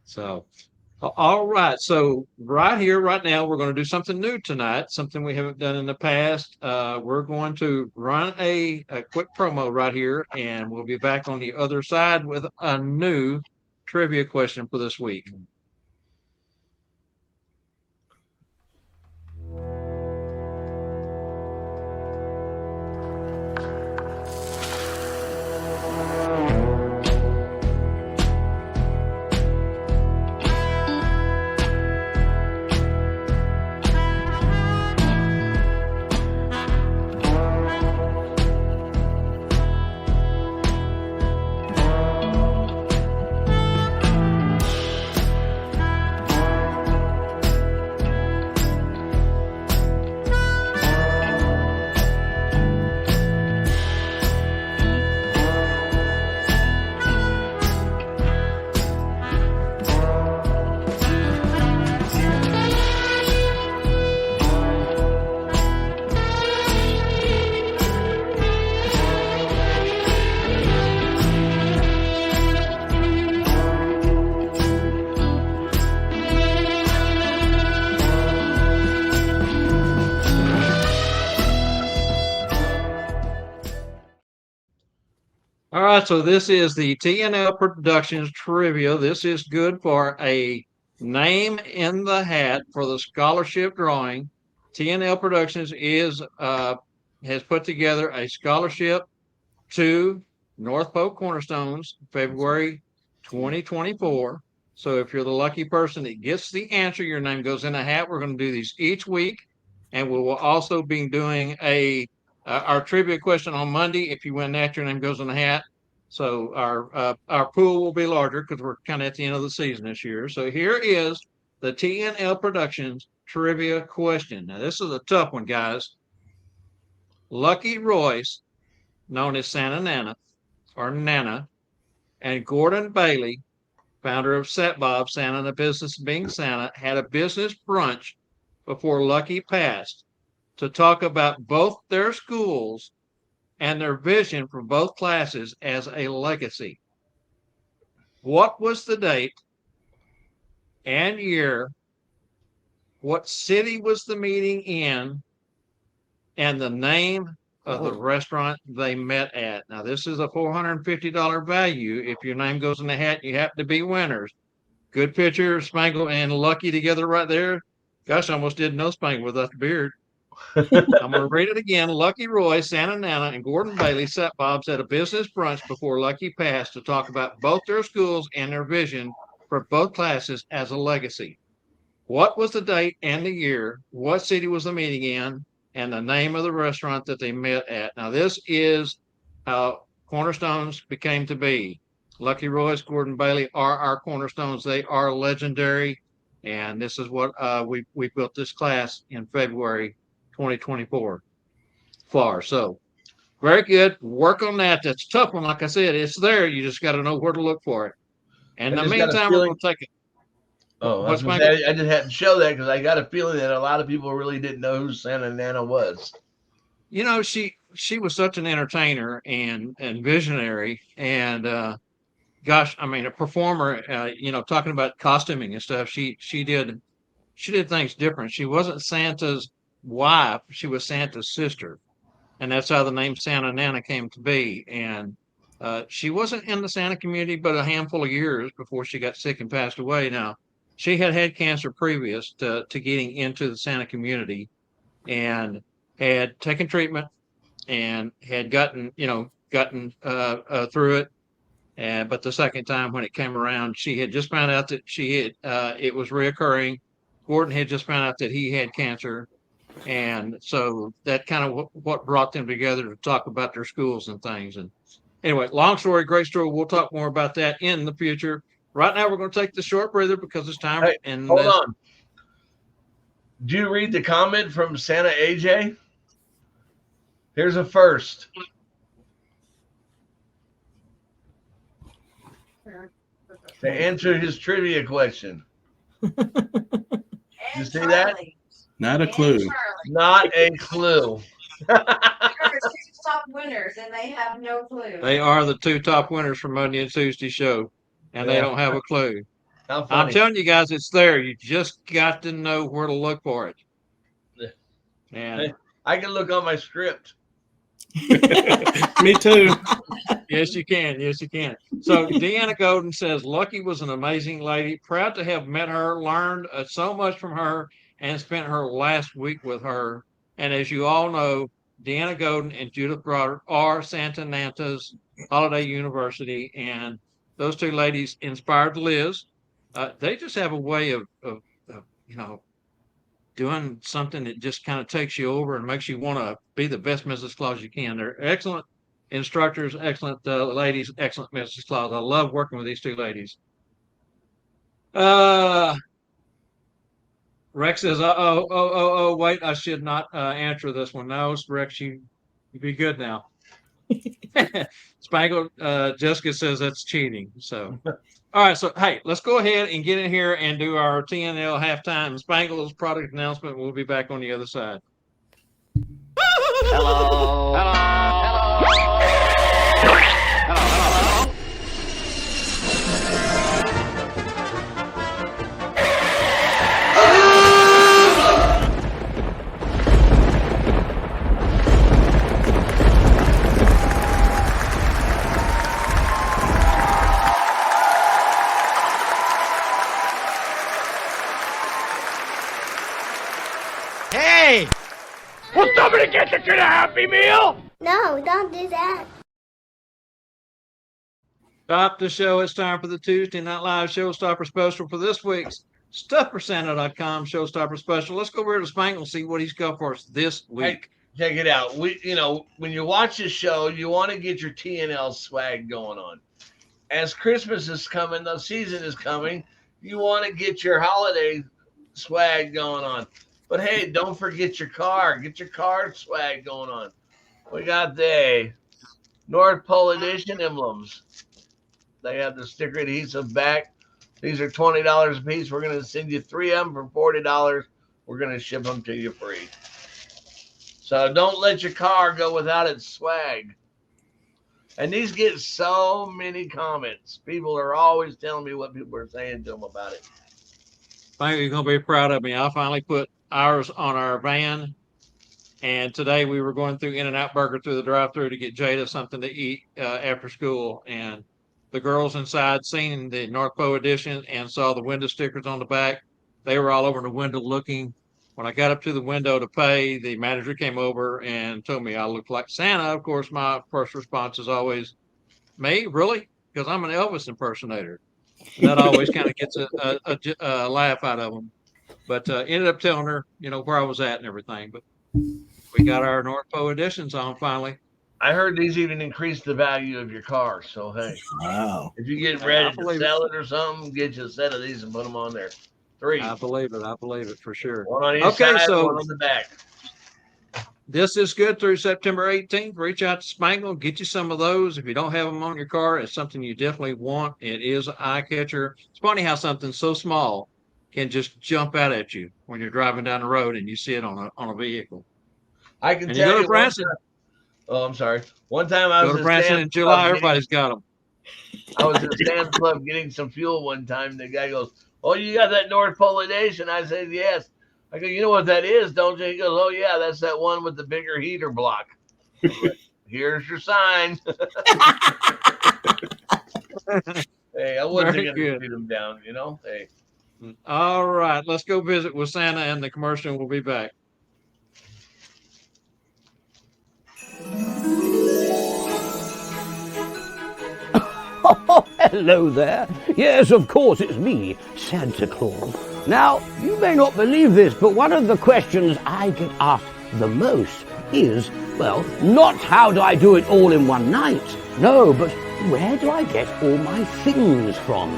So, All right. So right here, right now, we're going to do something new tonight, something we haven't done in the past. We're going to run a quick promo right here, and we'll be back on the other side with a new trivia question for this week. All right, so this is the TNL Productions trivia. This is good for a name in the hat for the scholarship drawing. TNL Productions has put together a scholarship to North Polk Cornerstones, February 2024. So if you're the lucky person that gets the answer, your name goes in a hat. We're going to do these each week, and we will also be doing our trivia question on Monday. If you win that, your name goes in a hat. So our pool will be larger because we're kind of at the end of the season this year. So here is the TNL Productions trivia question. Now this is a tough one, guys. Lucky Royce, known as Santa Nana or Nana, and Gordon Bailey, founder of Set Bob, Santa and the Business of Being Santa, had a business brunch before Lucky passed to talk about both their schools and their vision for both classes as a legacy. What was the date and year? What city was the meeting in? And the name of the restaurant they met at. Now, this is a $450 value. If your name goes in the hat, you happen to be winners. Good picture, Spangle and Lucky together right there. Gosh, I almost didn't know Spangle without the beard. I'm going to read it again. Lucky Roy, Santa Nana, and Gordon Bailey set Bob's at a business brunch before Lucky passed to talk about both their schools and their vision for both classes as a legacy. What was the date and the year? What city was the meeting in? And the name of the restaurant that they met at. Now, this is how Cornerstones became to be. Lucky Royce, Gordon Bailey are our Cornerstones. They are legendary. And this is what we built this class in February 2024 for. So very good. Work on that. That's a tough one. Like I said, it's there. You just got to know where to look for it. And in the meantime, we're going to take it. Oh, I just had to show that because I got a feeling that a lot of people really didn't know who Santa Nana was. You know, she was such an entertainer and visionary, and gosh, I mean, a performer. You know, talking about costuming and stuff. She did things different. She wasn't Santa's wife; she was Santa's sister, and that's how the name Santa Nana came to be. And she wasn't in the Santa community but a handful of years before she got sick and passed away. Now, she had cancer previous to getting into the Santa community, and had taken treatment and had gotten through it. And but the second time when it came around, she had just found out that it was reoccurring. Gordon had just found out that he had cancer, and so that kind of what brought them together to talk about their schools and things. And anyway, long story, great story. We'll talk more about that in the future. Right now, we're going to take the short breather because it's time. Hey, hold on. Do you read the comment from Santa AJ? Here's a first. To answer his trivia question. You see that? Not a clue. Not a clue. Top winners, and they have no clue. They are the two top winners from Monday and Tuesday show, and they don't have a clue. How I'm funny. telling you guys, it's there. You just got to know where to look for it. And I can look on my script. Me too. yes, you can. Yes, you can. So Deanna Golden says, Lucky was an amazing lady. Proud to have met her, learned so much from her, and spent her last week with her. And as you all know, Deanna Golden and Judith Broderick are Santa Nanta's Holiday University. And those two ladies inspired Liz. They just have a way of doing something that just kind of takes you over and makes you want to be the best Mrs. Claus you can. They're excellent instructors, excellent ladies, excellent Mrs. Claus. I love working with these two ladies. Rex says, wait, I should not answer this one. No, Rex, you be good now. Spangle, Jessica says that's cheating. So, all right. So, hey, let's go ahead and get in here and do our TNL halftime. Spangle's product announcement. We'll be back on the other side. Hello. Hello. Hello. Hello. Hello. Hey! Will somebody get the kid a Happy Meal? No, don't do that. Stop the show. It's time for the Tuesday Night Live Showstopper Special for this week's StuffForSanta.com Showstopper Special. Let's go over to Spangle and see what he's got for us this week. Hey, check it out. When you watch the show, you want to get your TNL swag going on. As Christmas is coming, the season is coming, you want to get your holiday swag going on. But hey, don't forget your car. Get your car swag going on. We got the North Pole Edition emblems. They have the sticker adhesive back. These are $20 a piece. We're going to send you 3 of them for $40. We're going to ship them to you free. So don't let your car go without its swag. And these get so many comments. People are always telling me what people are saying to them about it. Spangle, you're going to be proud of me. I finally put ours on our van. And today we were going through In-N-Out Burger through the drive-thru to get Jada something to eat after school. And the girls inside seen the North Pole edition and saw the window stickers on the back. They were all over the window looking. When I got up to the window to pay, the manager came over and told me I looked like Santa. Of course, my first response is always, me? Really? Because I'm an Elvis impersonator. And that always kind of gets a laugh out of them. But ended up telling her, where I was at and everything. But we got our North Pole editions on finally. I heard these even increase the value of your car. So, hey, Wow. if you get ready to sell it or something, get you a set of these and put them on there. 3. I believe it for sure. One on each side, one on the back. This is good through September 18th. Reach out to Spangle, get you some of those. If you don't have them on your car, it's something you definitely want. It is an eye catcher. It's funny how something so small can just jump out at you when you're driving down the road and you see it on a vehicle. I can and tell you go you. To Branson, I'm sorry. One time I was go to Branson in July. Everybody's got them. I was at Sam's Club getting some fuel one time. The guy goes, "Oh, you got that North Pole edition?" I said, "Yes." I go, "You know what that is, don't you?" He goes, "Oh yeah, that's that one with the bigger heater block." Like, here's your sign. Hey, I wasn't going to shoot him down, Hey. All right, let's go visit with Santa and the commercial. We'll be back. Oh, hello there. Yes, of course, it's me, Santa Claus. Now, you may not believe this, but one of the questions I get asked the most is, well, not how do I do it all in one night? No, but where do I get all my things from?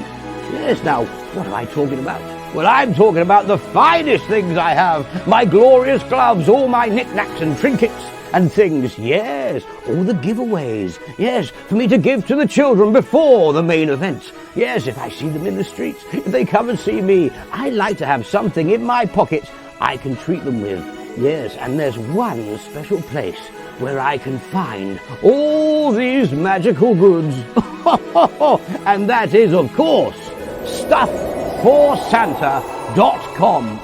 Yes, now, what am I talking about? Well, I'm talking about the finest things I have. My glorious gloves, all my knickknacks and trinkets and things. Yes, all the giveaways. Yes, for me to give to the children before the main event. Yes, if I see them in the streets, if they come and see me, I like to have something in my pocket I can treat them with. Yes, and there's one special place where I can find all these magical goods. And that is, of course, Stuff Santa.com.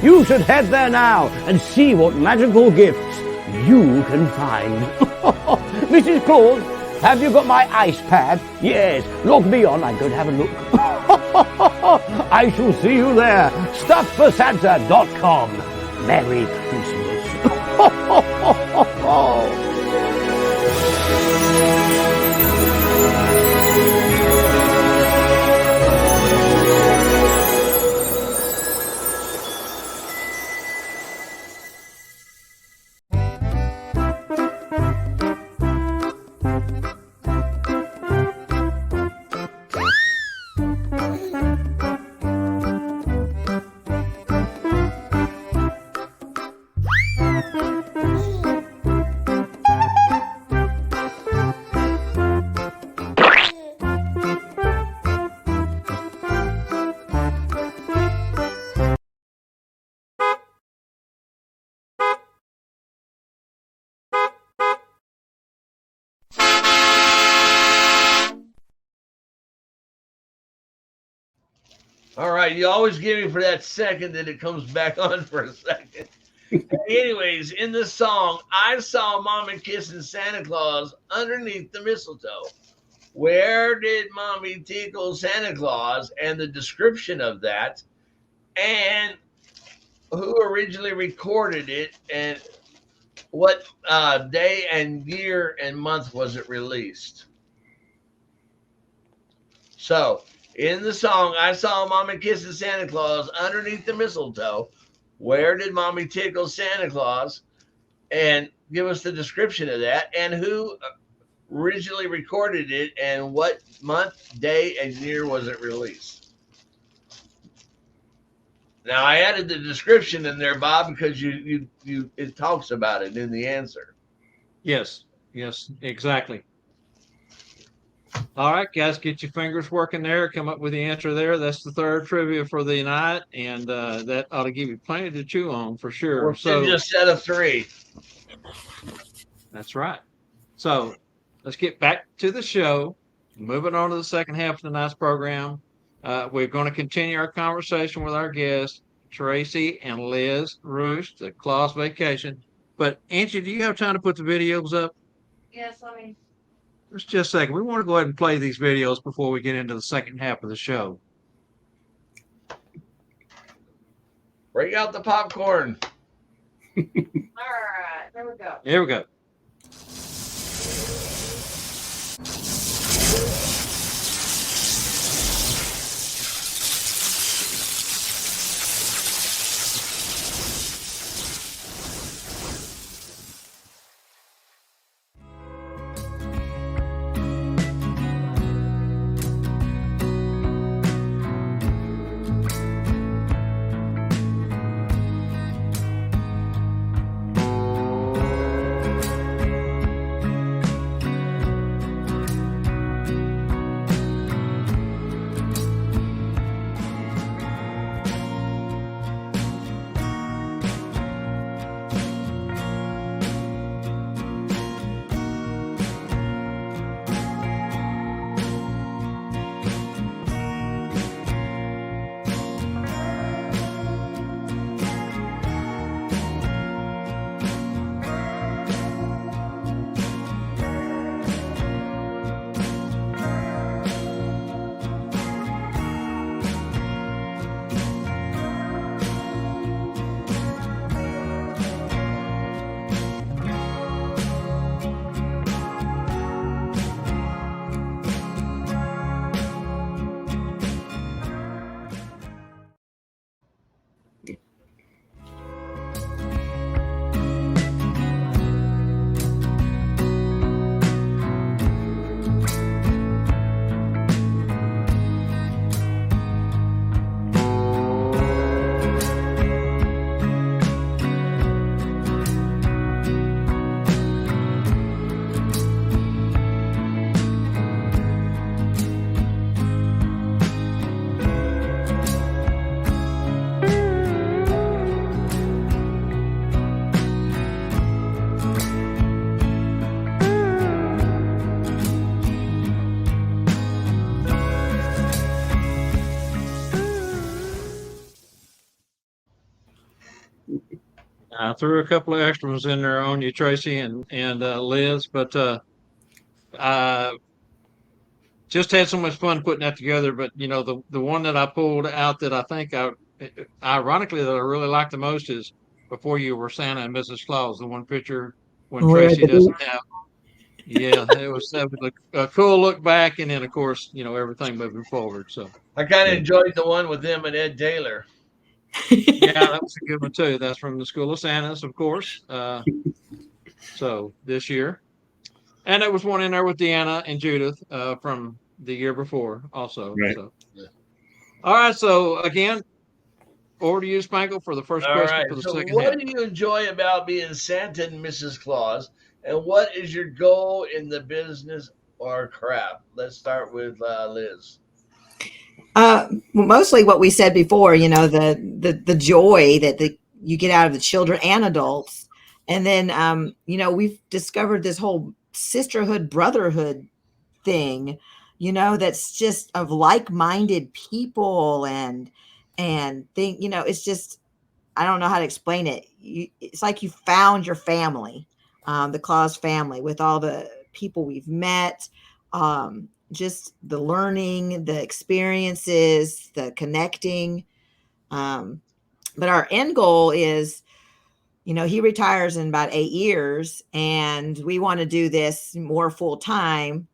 You should head there now and see what magical gifts you can find. Mrs. Claus, have you got my ice pad? Yes, log me on. I'm going to have a look. I shall see you there. StuffForSanta.com. Merry Christmas. All right, you always give me for that second that it comes back on for a second. Anyways, in the song, I saw Mommy kissing Santa Claus underneath the mistletoe. Where did Mommy tickle Santa Claus, and the description of that, and who originally recorded it, and what day and year and month was it released? So, in the song, I saw Mommy kissing Santa Claus underneath the mistletoe. Where did Mommy tickle Santa Claus? And give us the description of that, and who originally recorded it, and what month, day, and year was it released? Now, I added the description in there, Bob, because it talks about it in the answer. Yes, exactly. All right, guys, get your fingers working there. Come up with the answer there. That's the third trivia for the night, and that ought to give you plenty to chew on for sure. We're just set of three. That's right. So let's get back to the show. Moving on to the second half of tonight's program. We're going to continue our conversation with our guests, Tracy and Liz Ruch, the Claus Vacation. But Angie, do you have time to put the videos up? Yes, let me. Just a second. We want to go ahead and play these videos before we get into the second half of the show. Break out the popcorn. All right, there we go. Here we go. I threw a couple of extra ones in there on you, Tracy and Liz, but I just had so much fun putting that together. But the one that I pulled out that I think ironically that I really like the most is Before You Were Santa and Mrs. Claus. The one picture when When we were at Tracy the doesn't beach. have. Yeah, that was a cool look back, and then of course everything moving forward. So I kind of yeah, enjoyed the one with them and Ed Taylor. that was a good one too. That's from the School of Santas, of course. So this year. And there was one in there with Deanna and Judith from the year before also. Right. So, all right. So again, over to you, Spangle, for the first All question right. for the So, second half. what do you enjoy about being Santa and Mrs. Claus? And what is your goal in the business or craft? Let's start with Liz. Well, mostly what we said before, the joy that you get out of the children and adults. And then, we've discovered this whole sisterhood, brotherhood thing, that's just of like-minded people and think, it's just, I don't know how to explain it. It's like you found your family, the Claus family, with all the people we've met, just the learning, the experiences, the connecting. But our end goal is, he retires in about 8 years, and we want to do this more full time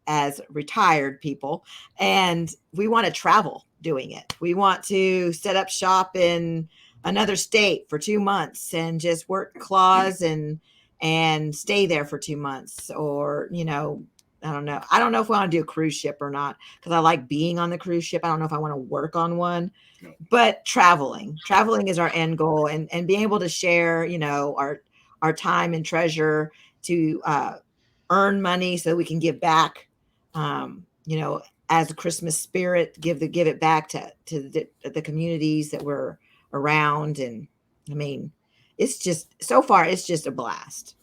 as retired people. And we want to travel doing it. We want to set up shop in another state for 2 months and just work Claus and stay there for 2 months. Or, I don't know. I don't know if we want to do a cruise ship or not, because I like being on the cruise ship. I don't know if I want to work on one. But traveling is our end goal, and being able to share, our time and treasure to earn money so we can give back, as a Christmas spirit, give it back to the communities that we're around. And I mean, it's just, so far, it's just a blast.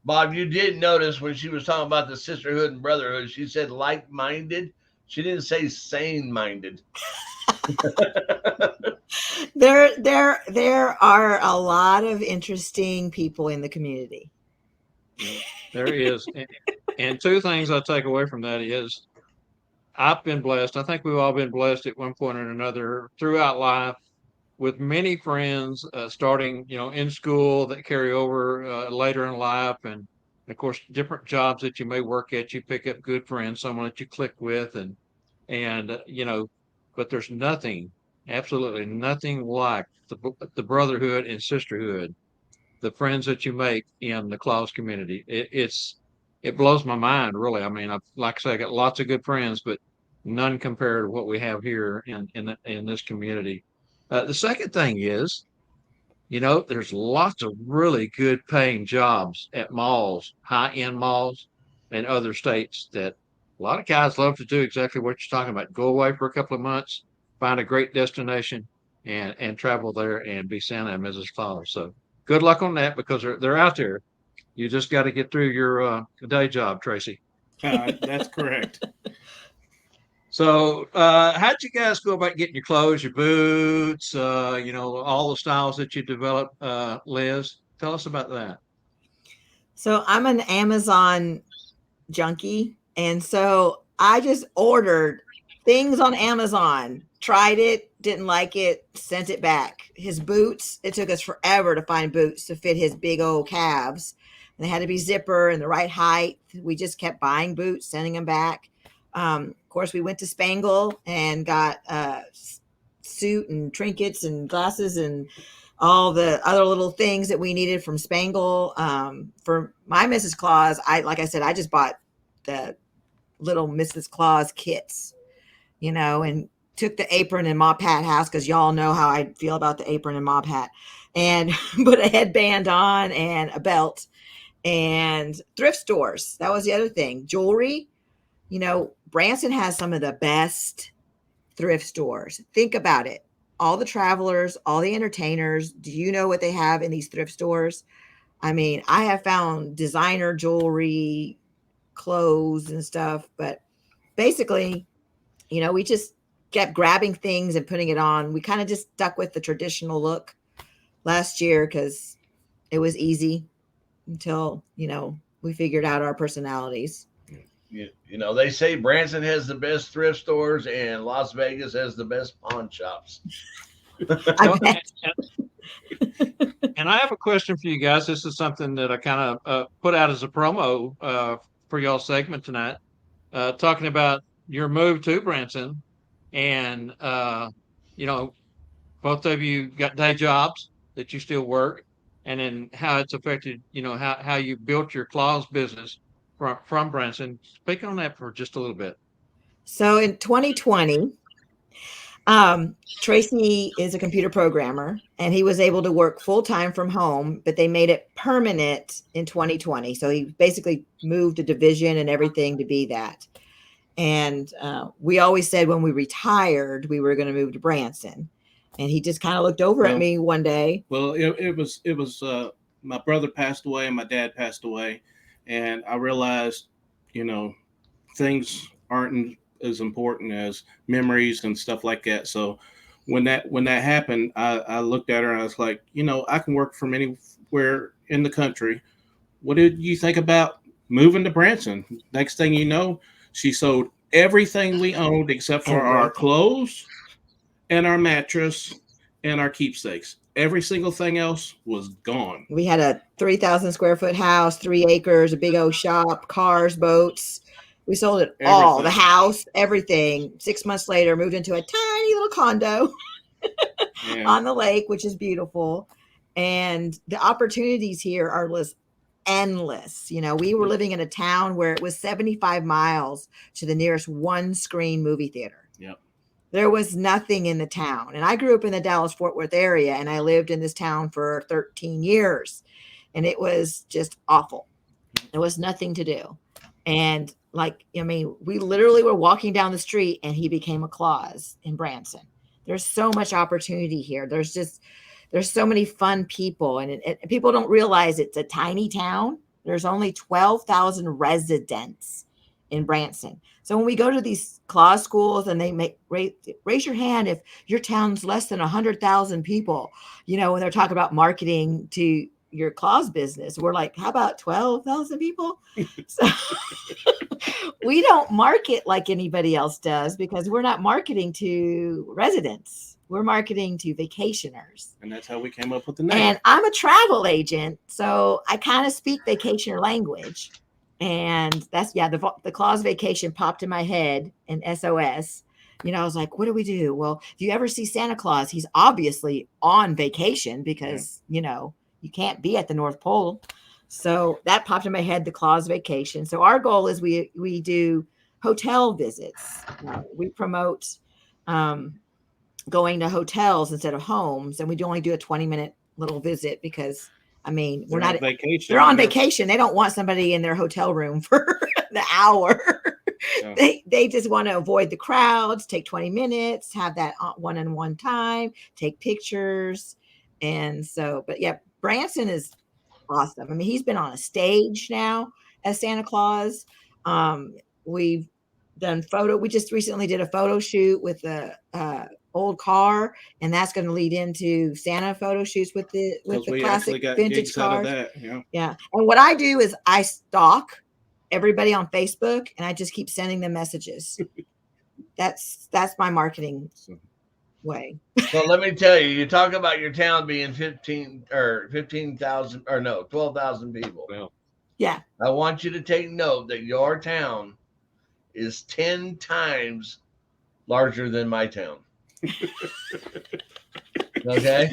Bob, you did notice when she was talking about the sisterhood and brotherhood, she said like-minded. She didn't say sane-minded. There are a lot of interesting people in the community. There is. And two things I take away from that is I've been blessed. I think we've all been blessed at one point or another throughout life with many friends, starting, in school that carry over later in life. And of course, different jobs that you may work at, you pick up good friends, someone that you click with. But there's nothing, absolutely nothing like the brotherhood and sisterhood, the friends that you make in the Claus community. It blows my mind, really. I mean, like I say, I got lots of good friends, but none compared to what we have here in this community. The second thing is, there's lots of really good paying jobs at malls, high end malls, and other states that a lot of guys love to do exactly what you're talking about. Go away for a couple of months, find a great destination, and travel there and be Santa and Mrs. Claus. So good luck on that, because they're out there. You just got to get through your day job, Tracy. That's correct. So, how'd you guys go about getting your clothes, your boots, all the styles that you develop, Liz? Tell us about that. So I'm an Amazon junkie, and so I just ordered things on Amazon, tried it, didn't like it, sent it back. His boots, it took us forever to find boots to fit his big old calves, and they had to be zipper and the right height. We just kept buying boots, sending them back. Of course, we went to Spangle and got a suit and trinkets and glasses and all the other little things that we needed from Spangle. For my Mrs. Claus, like I said, I just bought the little Mrs. Claus kits, and took the apron and mop hat house, because y'all know how I feel about the apron and mop hat, and put a headband on and a belt. And thrift stores, that was the other thing. Jewelry, Branson has some of the best thrift stores. Think about it. All the travelers, all the entertainers, do you know what they have in these thrift stores? I mean, I have found designer jewelry, clothes and stuff, but basically, we just kept grabbing things and putting it on. We kind of just stuck with the traditional look. last year because it was easy until, we figured out our personalities. They say Branson has the best thrift stores and Las Vegas has the best pawn shops. I Well, bet. and I have a question for you guys. This is something that I kind of put out as a promo for y'all segment tonight, talking about your move to Branson, and you know, both of you got day jobs that you still work, and then how it's affected, how you built your claws business from Branson. Speak on that for just a little bit. So in 2020, Tracy is a computer programmer and he was able to work full time from home, but they made it permanent in 2020. So he basically moved a division and everything to be that. And we always said when we retired, we were going to move to Branson. And he just kind of looked over at me one day. Well, it was my brother passed away and my dad passed away. And I realized, things aren't as important as memories and stuff like that. So when that happened, I looked at her and I was like, I can work from anywhere in the country. What did you think about moving to Branson? Next thing you know, she sold everything we owned except for our clothes and our mattress and our keepsakes. Every single thing else was gone. We had a 3,000 square foot house, 3 acres, a big old shop, cars, boats. We sold it all, the house, everything. 6 months later, moved into a tiny little condo on the lake, which is beautiful. And the opportunities here are endless. We were living in a town where it was 75 miles to the nearest one screen movie theater. Yep. There was nothing in the town. And I grew up in the Dallas-Fort Worth area, and I lived in this town for 13 years. And it was just awful. There was nothing to do. And we literally were walking down the street and he became a Claus in Branson. There's so much opportunity here. There's so many fun people, and people don't realize it's a tiny town. There's only 12,000 residents in Branson. So when we go to these Claus schools and they raise your hand if your town's less than 100,000 people, when they're talking about marketing to your Claus business, we're like, how about 12,000 people? So we don't market like anybody else does because we're not marketing to residents. We're marketing to vacationers. And that's how we came up with the name. And I'm a travel agent, so I kind of speak vacationer language. And that's, the Claus vacation popped in my head in SOS. I was like, what do we do? Well, if you ever see Santa Claus, he's obviously on vacation because, you can't be at the North Pole. So that popped in my head, the Claus vacation. So our goal is we do hotel visits. We promote going to hotels instead of homes, and we only do a 20-minute little visit because we're not vacation. They're on vacation. They don't want somebody in their hotel room for the hour. No. They just want to avoid the crowds, take 20 minutes, have that one-on-one time, take pictures. And so, but yeah, Branson is awesome. He's been on a stage now as Santa Claus. We've done we just recently did a photo shoot with the old car, and that's going to lead into Santa photo shoots with the classic vintage cars. Yeah. And what I do is I stalk everybody on Facebook and I just keep sending them messages. That's my marketing way. So let me tell you talk about your town being 15,000 or no, 12,000 people. Well, yeah. I want you to take note that your town is 10 times larger than my town. Okay.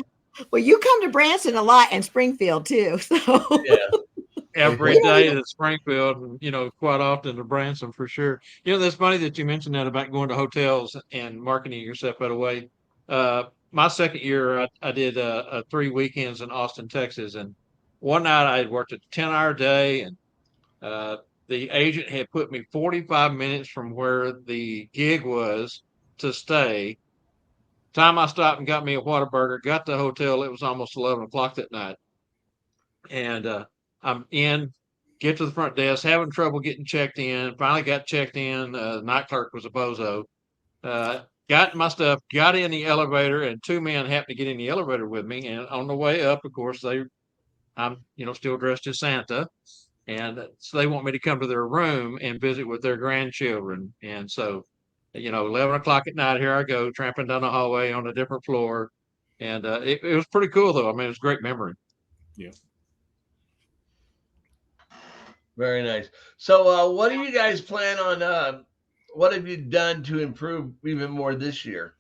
Well, you come to Branson a lot and Springfield too. So yeah. Every day to Springfield, quite often to Branson for sure. That's funny that you mentioned that about going to hotels and marketing yourself that way. My second year, I did 3 weekends in Austin, Texas, and one night I had worked a 10-hour day, and the agent had put me 45 minutes from where the gig was to stay. Time I stopped and got me a Whataburger, got to the hotel, it was almost 11 o'clock that night. And I'm get to the front desk, having trouble getting checked in. Finally got checked in. The night clerk was a bozo. got my stuff, got in the elevator, and two men happened to get in the elevator with me. And on the way up, of course, I'm still dressed as Santa, and so they want me to come to their room and visit with their grandchildren. And so, 11 o'clock at night, here I go tramping down the hallway on a different floor, and it was pretty cool though. I mean, it was a great memory. Yeah. Very nice. So, what do you guys plan on? What have you done to improve even more this year?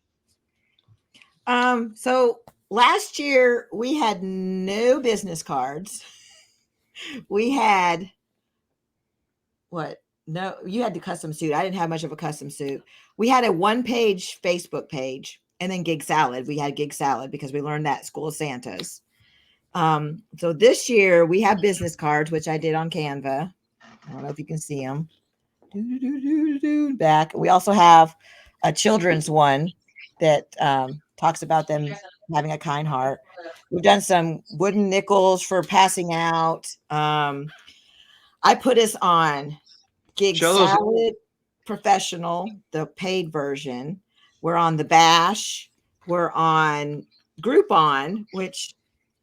So last year we had no business cards. We had what? No, you had the custom suit. I didn't have much of a custom suit. We had a one-page Facebook page, and then Gig Salad. We had Gig Salad because we learned that at School of Santas. So this year we have business cards, which I did on Canva. I don't know if you can see them. Back. We also have a children's one that talks about them having a kind heart. We've done some wooden nickels for passing out. I put us on Gig Salad Professional, the paid version. We're on the Bash. We're on Groupon, which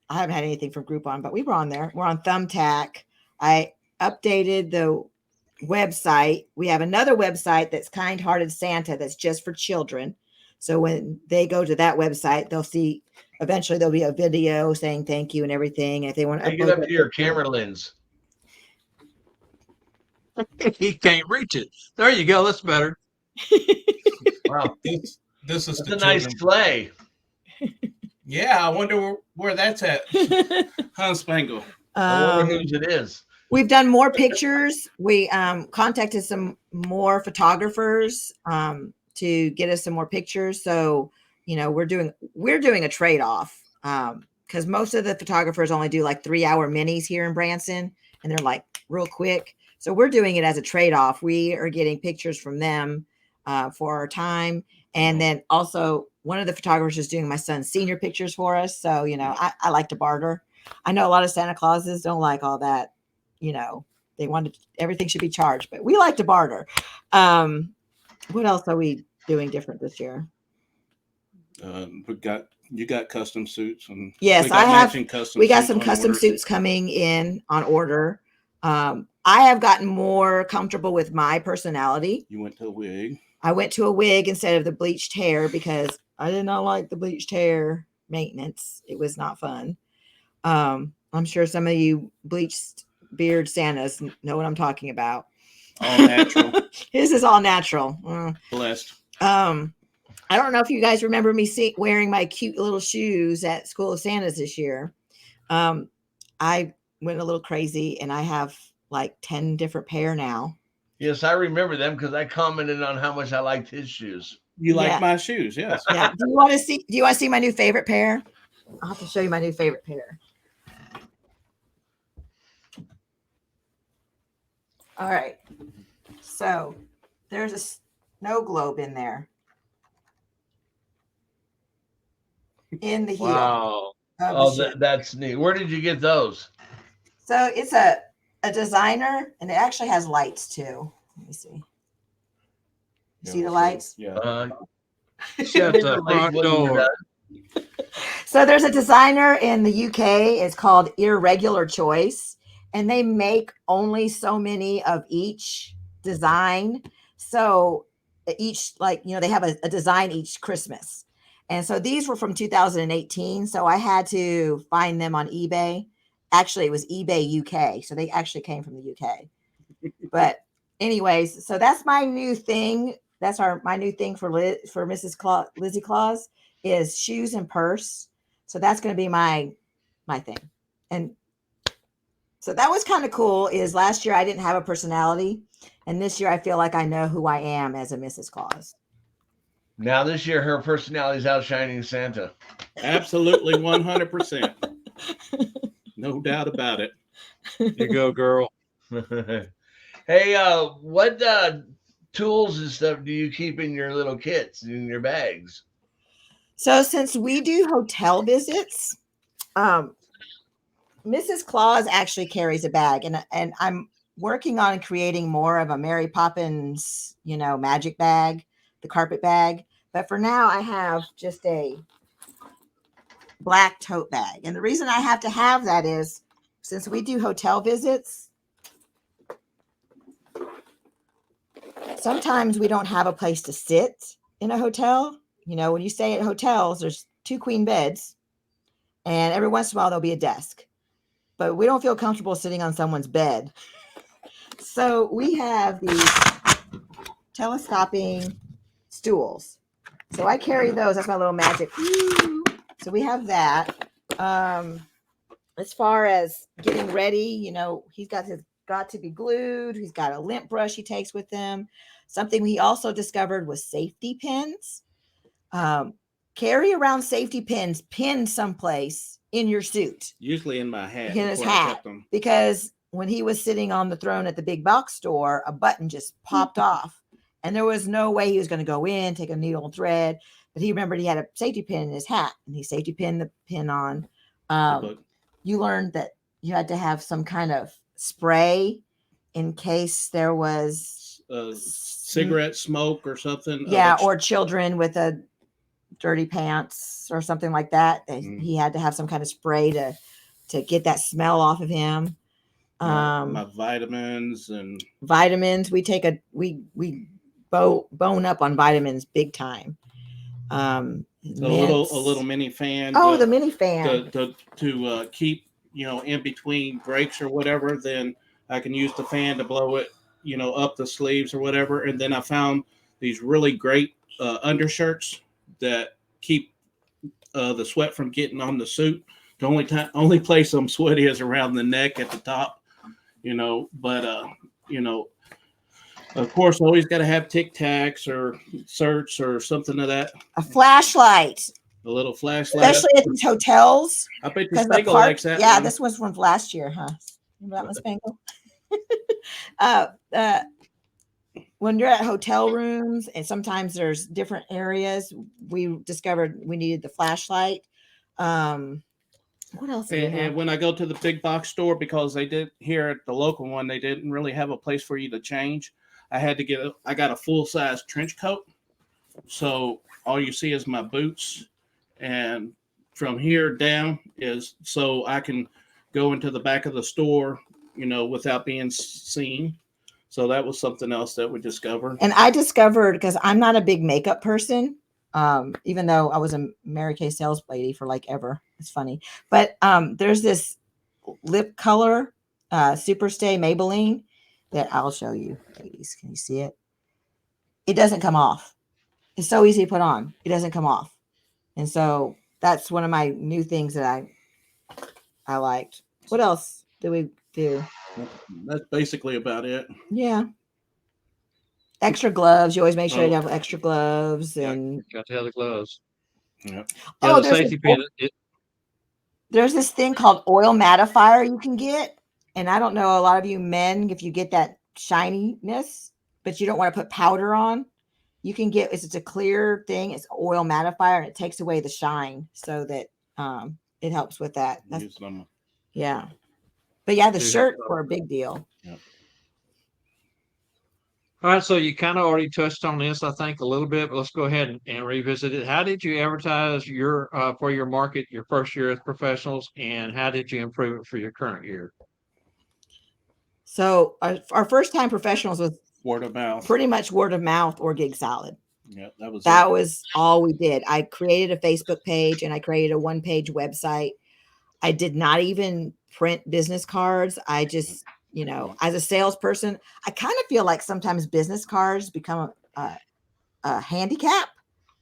I haven't had anything from Groupon, but we were on there. We're on Thumbtack. I updated the website. We have another website that's Kind Hearted Santa that's just for children. So when they go to that website, they'll see eventually there'll be a video saying thank you and everything. If they want to get up to your camera lens. He can't reach it. There you go. That's better. Wow. This is a nice sleigh. Yeah, I wonder where that's at. Hans Spangle. I wonder whose it is. We've done more pictures. We contacted some more photographers to get us some more pictures. So, we're doing a trade-off because most of the photographers only do like 3-hour minis here in Branson, and they're like real quick. So we're doing it as a trade-off. We are getting pictures from them for our time. And then also one of the photographers is doing my son's senior pictures for us. So, I like to barter. I know a lot of Santa Clauses don't like all that. They wanted everything should be charged, but we like to barter. What else are we doing different this year? You got custom suits, and yes, I have. We got some custom suits coming in on order. I have gotten more comfortable with my personality. You went to a wig. I went to a wig instead of the bleached hair because I did not like the bleached hair maintenance. It was not fun. I'm sure some of you bleached beard Santas know what I'm talking about. All natural. This is all natural. Blessed. I don't know if you guys remember me wearing my cute little shoes at School of Santas this year. I went a little crazy and I have like 10 different pair now. Yes, I remember them because I commented on how much I liked his shoes. You like my shoes, yes. Yeah. Do you want to see my new favorite pair? I'll have to show you my new favorite pair. All right. So there's a snow globe in there. In the heel. Wow. That's neat. Where did you get those? So it's a designer, and it actually has lights too. Let me see. See the lights? Yeah. Shut the front door. So there's a designer in the UK. It's called Irregular Choice, and they make only so many of each design. So each, they have a design each Christmas. And so these were from 2018. So I had to find them on eBay. Actually, it was eBay UK. So they actually came from the UK. But anyways, so that's my new thing. That's my new thing for Mrs. Lizzie Claus is shoes and purse. So that's going to be my thing. And so that was kind of cool. Is last year I didn't have a personality. And this year I feel like I know who I am as a Mrs. Claus. Now this year, her personality is outshining Santa. Absolutely, 100%. No doubt about it. You go, girl. Hey, what tools and stuff do you keep in your little kits, in your bags? So since we do hotel visits, Mrs. Claus actually carries a bag, and I'm working on creating more of a Mary Poppins, magic bag, the carpet bag. But for now, I have just a black tote bag. And the reason I have to have that is since we do hotel visits, sometimes we don't have a place to sit in a hotel. You know, when you stay at hotels, there's 2 queen beds, and every once in a while there'll be a desk. But we don't feel comfortable sitting on someone's bed. So we have these telescoping stools. So I carry those. That's my little magic. So we have that. As far as getting ready, you know, he's got his got to be glued. He's got a lint brush he takes with him. Something we also discovered was safety pins. Carry around safety pins pinned someplace in your suit. Usually in my hat. In his hat. Because when he was sitting on the throne at the big box store, a button just popped off. And there was no way he was going to go in, take a needle and thread. But he remembered he had a safety pin in his hat. And he safety pinned the pin on. You learned that you had to have some kind of spray in case there was cigarette smoke or something. Yeah, or children with a dirty pants or something like that. He had to have some kind of spray to get that smell off of him. My vitamins and we take we bone up on vitamins big time. A little mini fan. The mini fan to keep, you know, in between breaks or whatever. Then I can use the fan to blow it, you know, up the sleeves or whatever. And then I found these really great undershirts that keep the sweat from getting on the suit. The only place I'm sweaty is around the neck at the top, you know. But you know, of course, always got to have Tic Tacs or certs or something of that. A flashlight. A little flashlight. Especially at these hotels. I bet your Spangle likes that. Yeah, this was from last year, huh? Remember that one, Spangle? When you're at hotel rooms and sometimes there's different areas, we discovered we needed the flashlight. What else? And when I go to the big box store, because they did here at the local one, they didn't really have a place for you to change. I got a full size trench coat. So all you see is my boots. And from here down is so I can go into the back of the store, you know, without being seen. So that was something else that we discovered. And I discovered, because I'm not a big makeup person, even though I was a Mary Kay sales lady for like ever. It's funny. But there's this lip color, Superstay Maybelline, that I'll show you, ladies. Can you see it? It doesn't come off. It's so easy to put on. It doesn't come off. And so that's one of my new things that I liked. What else do we do? That's basically about it. Yeah. Extra gloves. You always make sure you have extra gloves. And got to have the gloves. Yeah. Oh, the safety pin. There's this thing called oil mattifier you can get. And I don't know, a lot of you men, if you get that shininess, but you don't want to put powder on, you can get, it's a clear thing. It's oil mattifier, and it takes away the shine so that it helps with that. Yeah. But yeah, the shirt were a big deal. Yeah. All right, so you kind of already touched on this, I think, a little bit, but let's go ahead and revisit it. How did you advertise for your market your first year as professionals, and how did you improve it for your current year? So our first time professionals was word of mouth, pretty much word of mouth or Gig Salad. Yeah, that was all we did. I created a Facebook page and I created a 1-page website. I did not even print business cards. I just, you know, as a salesperson, I kind of feel like sometimes business cards become a handicap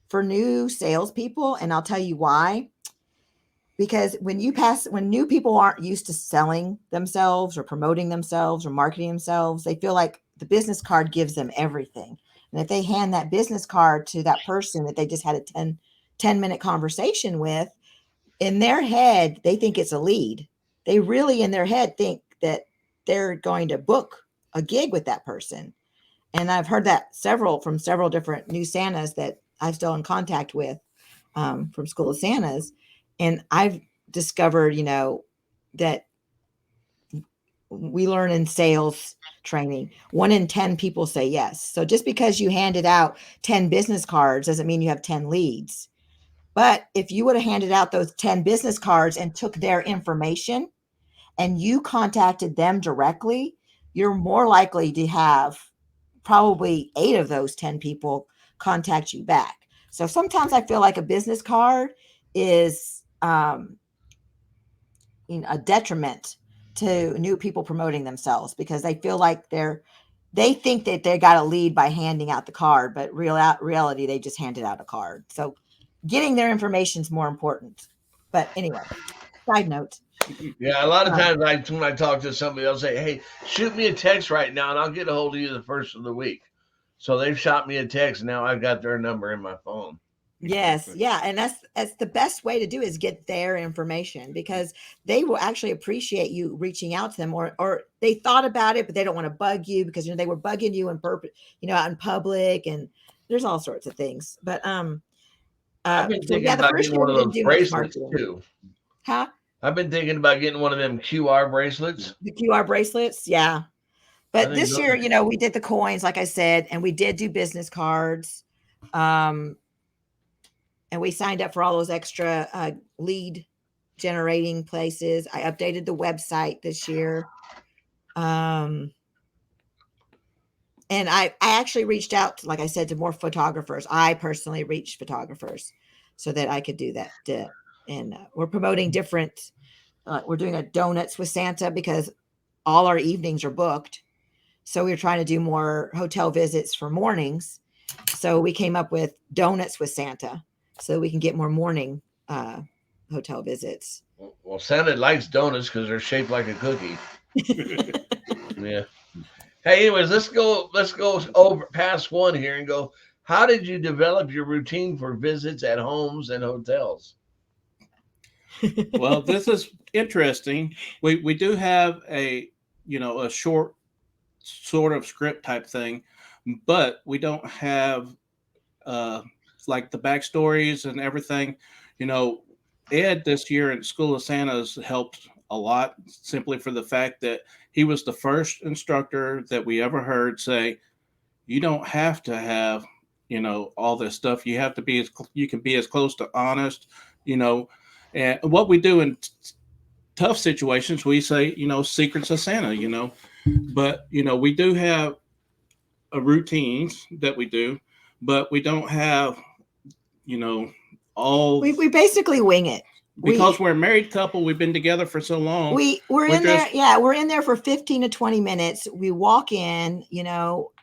for new salespeople. And I'll tell you why. Because when new people aren't used to selling themselves or promoting themselves or marketing themselves, they feel like the business card gives them everything. And if they hand that business card to that person that they just had a 10-minute conversation with, in their head, they think it's a lead. They really, in their head, think that they're going to book a gig with that person. And I've heard that from several different new Santas that I'm still in contact with from School of Santas. And I've discovered, you know, that we learn in sales training, 1 in 10 people say yes. So just because you handed out 10 business cards doesn't mean you have 10 leads. But if you would have handed out those 10 business cards and took their information and you contacted them directly, you're more likely to have probably 8 of those 10 people contact you back. So sometimes I feel like a business card is a detriment to new people promoting themselves because they feel like they think that they got a lead by handing out the card, but reality, they just handed out a card. So getting their information is more important. But anyway, side note. Yeah, a lot of times when I talk to somebody, they'll say, "Hey, shoot me a text right now, and I'll get a hold of you the first of the week." So they've shot me a text. Now I've got their number in my phone. Yes, yeah, and that's the best way to do is get their information because they will actually appreciate you reaching out to them, or they thought about it, but they don't want to bug you because they were bugging you out in public, and there's all sorts of things. But I've been thinking the about first getting year one of we didn't those do much bracelets marketing. too. Huh? I've been thinking about getting one of them QR bracelets. The QR bracelets, yeah. But this year, those- we did the coins, like I said, and we did do business cards. And we signed up for all those extra lead generating places. I updated the website this year. And I actually reached out, like I said, to more photographers. I personally reached photographers so that I could do that. And we're promoting different, we're doing a donuts with Santa because all our evenings are booked. So we were trying to do more hotel visits for mornings. So we came up with donuts with Santa so we can get more morning hotel visits. Well, Santa likes donuts because they're shaped like a cookie. Yeah. Hey, anyways, let's go over past one here and go. How did you develop your routine for visits at homes and hotels? Well, this is interesting. We do have a short sort of script type thing, but we don't have like the backstories and everything. Ed this year in School of Santa's helped a lot simply for the fact that he was the first instructor that we ever heard say, you don't have to have, all this stuff. You have to be you can be as close to honest, and what we do in tough situations, we say, secrets of Santa, but, we do have routines that we do, but we don't have, all. We basically wing it. Because we're a married couple, we've been together for so long. We're in there. Yeah, we're in there for 15 to 20 minutes. We walk in,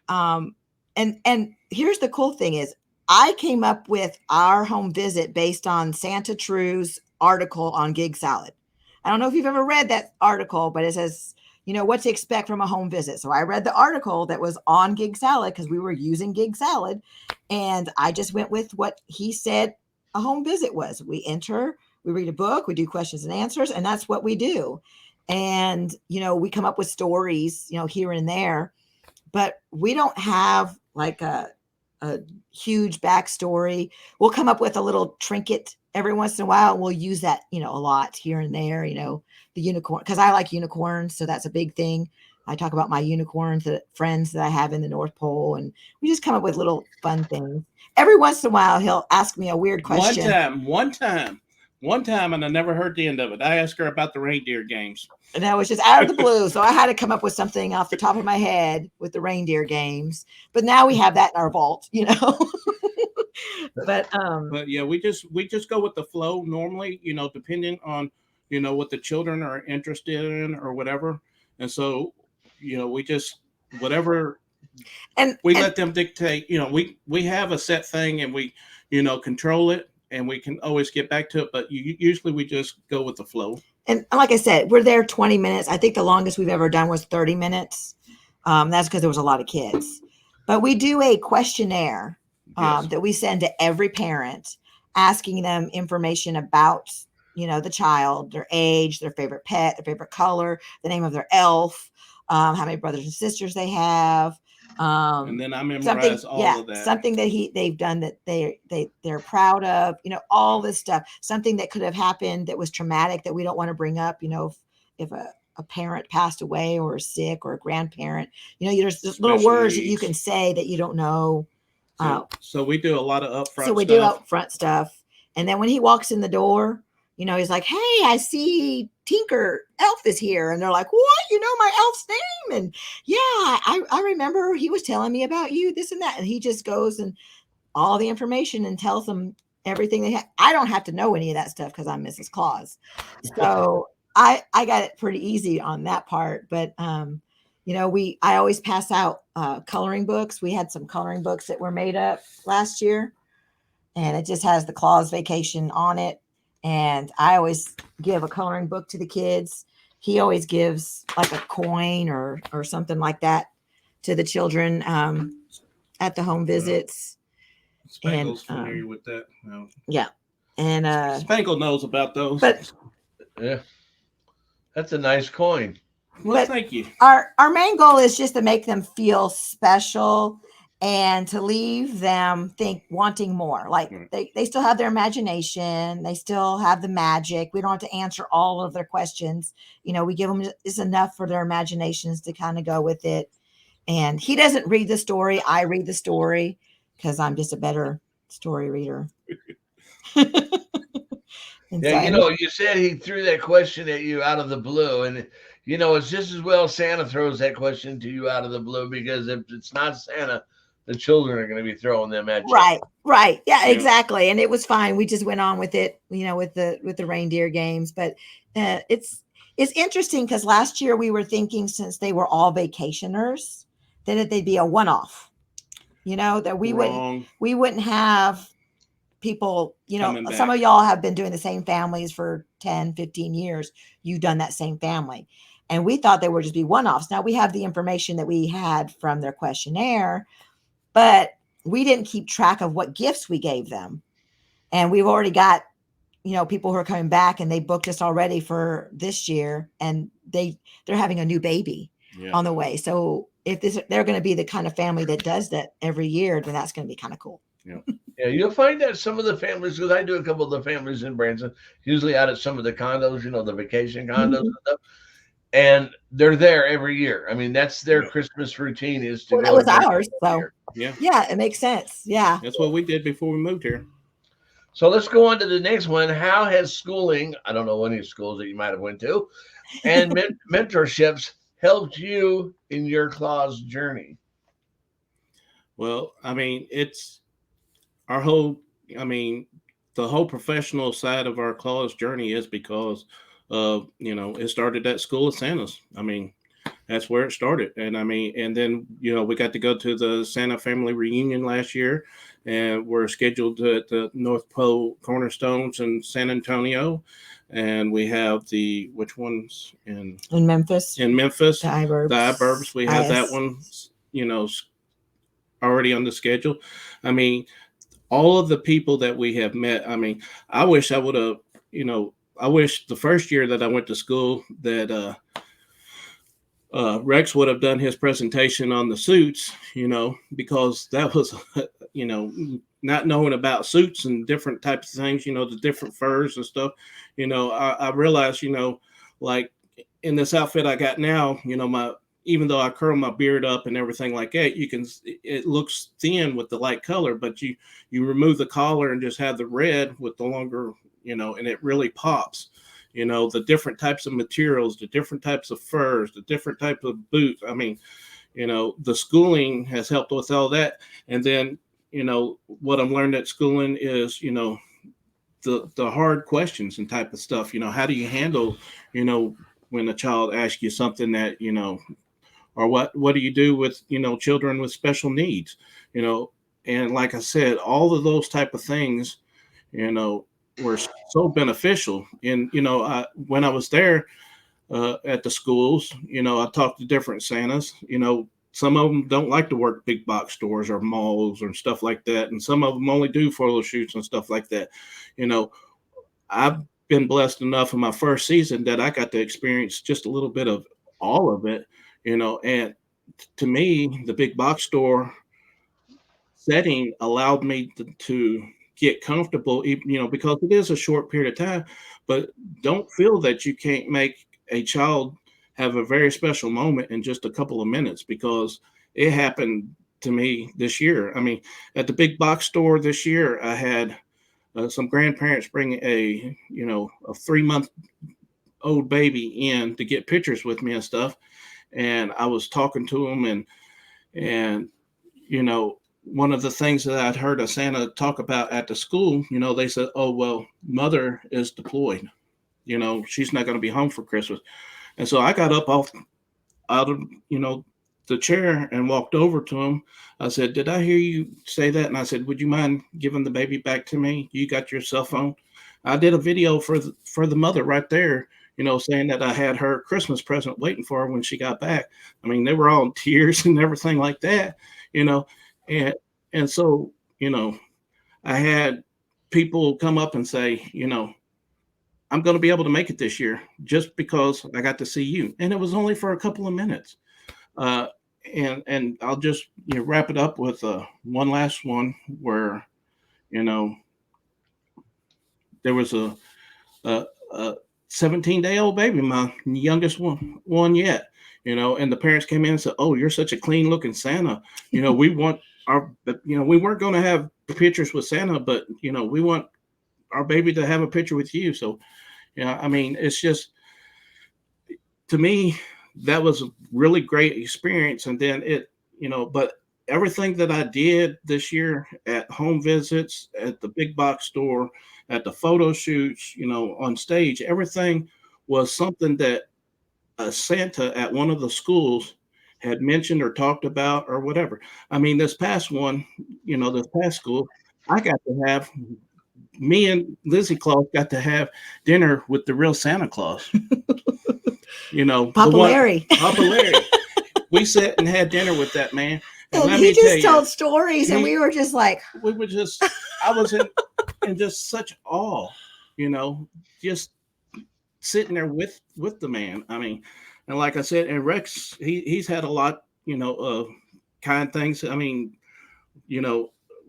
and here's the cool thing is I came up with our home visit based on Santa True's article on Gig Salad. I don't know if you've ever read that article, but it says, what to expect from a home visit. So I read the article that was on Gig Salad because we were using Gig Salad. And I just went with what he said a home visit was. We enter, we read a book, we do questions and answers, and that's what we do. And, we come up with stories, here and there, but we don't have like a huge backstory. We'll come up with a little trinket every once in a while. We'll use that, a lot here and there, the unicorn, because I like unicorns. So that's a big thing. I talk about my unicorns, the friends that I have in the North Pole, and we just come up with little fun things. Every once in a while, he'll ask me a weird question. One time, and I never heard the end of it. I asked her about the reindeer games. And that was just out of the blue. So I had to come up with something off the top of my head with the reindeer games. But now we have that in our vault, But yeah, we just go with the flow normally, depending on, what the children are interested in or whatever. And so, we just whatever let them dictate, we have a set thing and we, control it. And we can always get back to it, but usually we just go with the flow. And like I said, we're there 20 minutes. I think the longest we've ever done was 30 minutes. That's because there was a lot of kids. But we do a questionnaire that we send to every parent, asking them information about, the child, their age, their favorite pet, their favorite color, the name of their elf, how many brothers and sisters they have. And then I memorize all of that. Something that they've done that they're proud of, all this stuff, something that could have happened that was traumatic that we don't want to bring up, if a a parent passed away or is sick or a grandparent. There's just little Special words that you needs. can say that you don't know. So we do a lot of upfront So we do upfront stuff. And then when he walks in the door, he's like, "Hey, I see Tinker Elf is here." And they're like, "What? You know my elf's name?" And yeah, I remember he was telling me about you, this and that. And he just goes and all the information and tells them everything they have. I don't have to know any of that stuff because I'm Mrs. Claus. So I got it pretty easy on that part. But I always pass out coloring books. We had some coloring books that were made up last year, and it just has the Claus Vacation on it. And I always give a coloring book to the kids. He always gives like a coin or something like that to the children at the home visits. Spangle's familiar with that. No. Yeah. And Spangle knows about those. But yeah, that's a nice coin. Well, thank you. Our main goal is just to make them feel special and to leave them wanting more. Like they still have their imagination. They still have the magic. We don't have to answer all of their questions. We give them just enough for their imaginations to kind of go with it. And he doesn't read the story. I read the story because I'm just a better story reader. Yeah, you said he threw that question at you out of the blue, and it's just as well Santa throws that question to you out of the blue, because if it's not Santa, the children are going to be throwing them at you. Right. Yeah, exactly. And it was fine. We just went on with it, with the reindeer games. But it's interesting because last year we were thinking, since they were all vacationers, that they'd be a one-off. That we wouldn't have people, some of y'all have been doing the same families for 10, 15 years. You've done that same family. And we thought they would just be one-offs. Now we have the information that we had from their questionnaire, but we didn't keep track of what gifts we gave them. And we've already got, people who are coming back, and they booked us already for this year, and they're having a new baby on the way. So if they're going to be the kind of family that does that every year, then that's going to be kind of cool. Yeah, you'll find that some of the families, because I do a couple of the families in Branson, usually out at some of the condos, the vacation condos and stuff. And they're there every year. I mean, that's their Christmas routine is to go. That was ours. So yeah, it makes sense. Yeah. That's what we did before we moved here. So let's go on to the next one. How has schooling, I don't know any schools that you might have went to, and mentorships helped you in your Claus journey? Well, I mean, it's our whole, the whole professional side of our Claus journey is because it started at School of Santas. That's where it started. And and then, we got to go to the Santa family reunion last year, and we're scheduled at the North Pole Cornerstones in San Antonio. And we have which ones in Memphis? In Memphis. The iBurbs. We have that one, already on the schedule. All of the people that we have met, I wish I would have, I wish the first year that I went to school that Rex would have done his presentation on the suits, because that was, not knowing about suits and different types of things, the different furs and stuff. I realized, like in this outfit I got now, even though I curl my beard up and everything like that, it looks thin with the light color, but you remove the collar and just have the red with the longer, and it really pops. The different types of materials, the different types of furs, the different type of boots. The schooling has helped with all that. And then, what I'm learned at schooling is, the hard questions and type of stuff. How do you handle, when a child asks you something that, or what do you do with, children with special needs, and like I said, all of those type of things, were so beneficial. And, when I was there at the schools, I talked to different Santas, some of them don't like to work big box stores or malls or stuff like that. And some of them only do photo shoots and stuff like that. I've been blessed enough in my first season that I got to experience just a little bit of all of it, and to me, the big box store setting allowed me to get comfortable, because it is a short period of time, but don't feel that you can't make a child have a very special moment in just a couple of minutes because it happened to me this year. I mean, at the big box store this year, I had some grandparents bring a 3-month old baby in to get pictures with me and stuff. And I was talking to them and one of the things that I'd heard a Santa talk about at the school, they said, oh, well, mother is deployed. She's not going to be home for Christmas. And so I got up out of, the chair and walked over to him. I said, did I hear you say that? And I said, would you mind giving the baby back to me? You got your cell phone? I did a video for the mother right there, saying that I had her Christmas present waiting for her when she got back. I mean, they were all in tears and everything like that, and so, I had people come up and say, I'm going to be able to make it this year just because I got to see you. And it was only for a couple of minutes. And I'll just wrap it up with one last one where, there was a 17-day-old baby, my youngest one yet, and the parents came in and said, oh, you're such a clean looking Santa. We want we weren't going to have pictures with Santa, but, we want our baby to have a picture with you. So, I mean, it's just, to me, that was a really great experience. And then but everything that I did this year at home visits, at the big box store, at the photo shoots, on stage, everything was something that a Santa at one of the schools had mentioned or talked about or whatever. I mean, this past school, I got to have, me and Lizzie Claus got to have dinner with the real Santa Claus. Papa Larry. Papa Larry. We sat and had dinner with that man. And he just told stories, and we were just like, I was in just such awe, just sitting there with the man. I mean, and like I said, and Rex, he's had a lot, of kind things. I mean,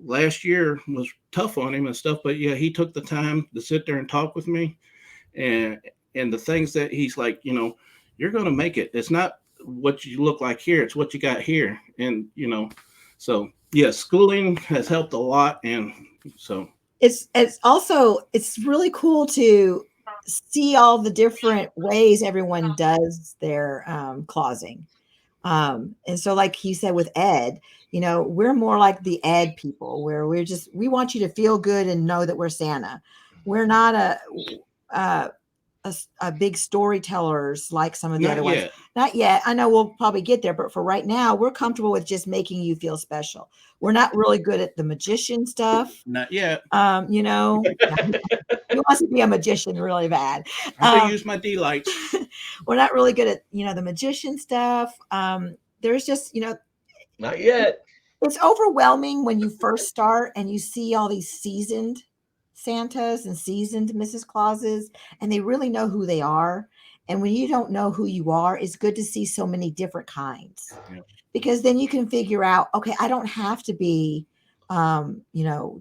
last year was tough on him and stuff, but yeah, he took the time to sit there and talk with me, and the things that he's like, you're going to make it. It's not what you look like here, it's what you got here. And so yeah, schooling has helped a lot. And so it's really cool to see all the different ways everyone does their clausing. And so, like he said with Ed, we're more like the Ed people, where we want you to feel good and know that we're Santa. We're not a big storytellers like some of the other ones. Not yet. I know we'll probably get there, but for right now, we're comfortable with just making you feel special. We're not really good at the magician stuff. Not yet. He wants to be a magician really bad. I'm gonna use my D-lights. We're not really good at the magician stuff. There's just not yet. It's overwhelming when you first start and you see all these seasoned Santas and seasoned Mrs. Clauses, and they really know who they are. And when you don't know who you are, it's good to see so many different kinds, because then you can figure out, okay, I don't have to be,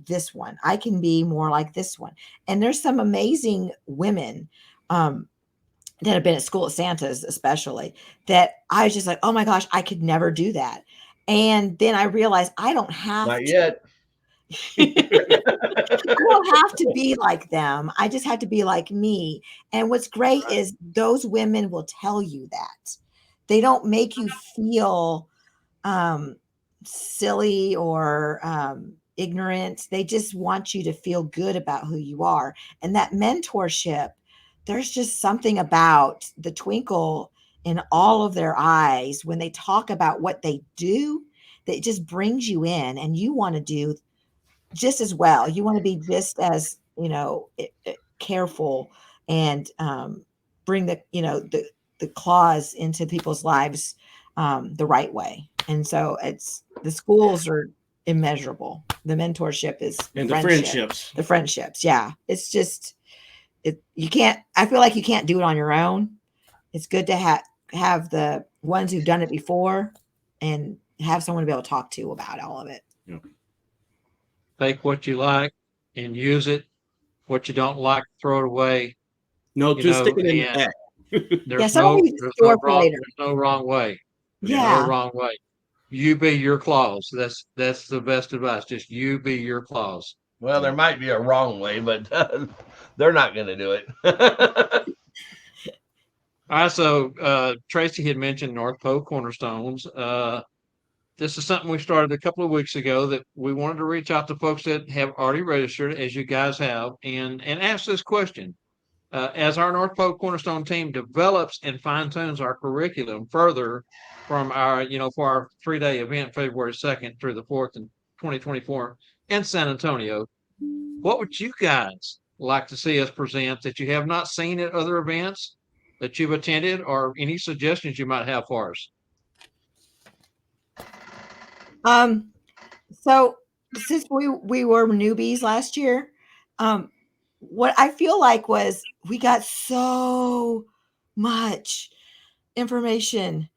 this one. I can be more like this one. And there's some amazing women that have been at School of Santas, especially, that I was just like, oh my gosh, I could never do that. And then I realized I don't have not yet. I don't have to be like them. I just have to be like me. And what's great is those women will tell you that. They don't make you feel silly or ignorant. They just want you to feel good about who you are. And that mentorship, there's just something about the twinkle in all of their eyes when they talk about what they do that just brings you in, and you want to do just as well. You want to be just as, careful and bring the clause into people's lives the right way. And so the schools are immeasurable. The mentorship is, and the friendships. Yeah. It's just, I feel like you can't do it on your own. It's good to have the ones who've done it before and have someone to be able to talk to about all of it. Yeah. Take what you like and use it. What you don't like, throw it away. No, just stick it in the bag. There's some of no you there's no store for wrong later. there's no wrong way. There's no Yeah. wrong way. You be your claws. That's the best advice. Just you be your claws. Well, there might be a wrong way, but they're not going to do it. All right, so Tracy had mentioned North Pole Cornerstones. This is something we started a couple of weeks ago that we wanted to reach out to folks that have already registered, as you guys have, and ask this question. As our North Pole Cornerstone team develops and fine tunes our curriculum further from our, for our 3-day event, February 2nd through the 4th in 2024 in San Antonio, what would you guys like to see us present that you have not seen at other events that you've attended, or any suggestions you might have for us? So since we were newbies last year, what I feel like was we got so much information,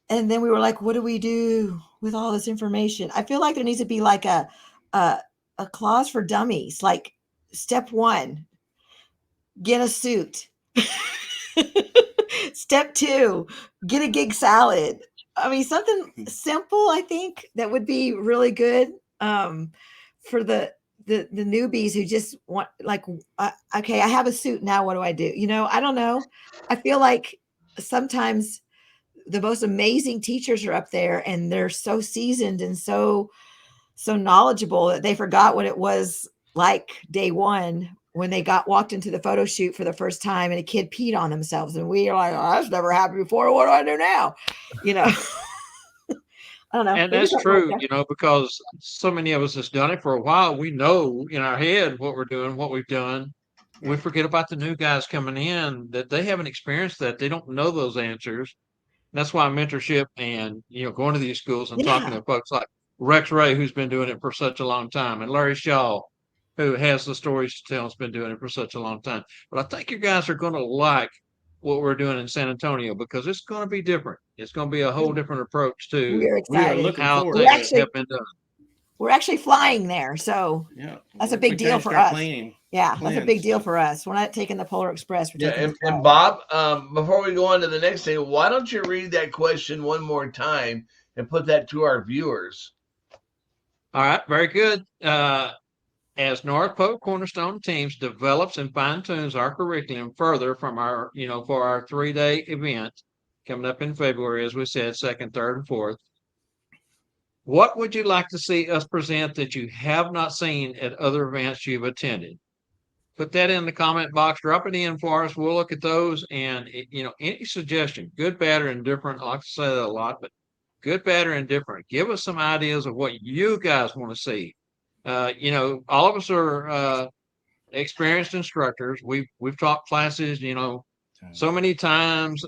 and then we were like, what do we do with all this information? I feel like there needs to be like a clause for dummies, like step 1, get a suit. Step 2, get a gig salad. I mean, something simple, I think that would be really good for the newbies who just want, like, okay, I have a suit now. What do I do? I don't know. I feel like sometimes the most amazing teachers are up there and they're so seasoned and so knowledgeable that they forgot what it was like day one when they walked into the photo shoot for the first time and a kid peed on themselves. And we are like, oh, that's never happened before. What do I do now? I don't know. And that's true, because so many of us has done it for a while. We know in our head what we're doing, what we've done. We forget about the new guys coming in, that they haven't experienced that. They don't know those answers. And that's why mentorship and, going to these schools and talking to folks like Rex Ray, who's been doing it for such a long time, and Larry Shaw, who has the stories to tell, has been doing it for such a long time. But I think you guys are going to like what we're doing in San Antonio, because it's going to be different. It's going to be a whole different approach to We're excited. We are looking how forward things to it. have been done. We're actually flying there, so Yeah, that's a big deal for us. Yeah, that's a big deal plans. for us. We're not taking the Polar Express. We're Yeah, taking the and Bob, before we go on to the next thing, why don't you read that question one more time and put that to our viewers? All right, very good. As North Pole Cornerstone teams develops and fine tunes our curriculum further from our, for our 3-day event coming up in February, as we said, 2nd, 3rd, and 4th, what would you like to see us present that you have not seen at other events you've attended? Put that in the comment box, drop it in for us. We'll look at those, and any suggestion, good, bad, or indifferent. I like to say that a lot, but good, bad, or indifferent. Give us some ideas of what you guys want to see. All of us are experienced instructors. We've taught classes, so many times.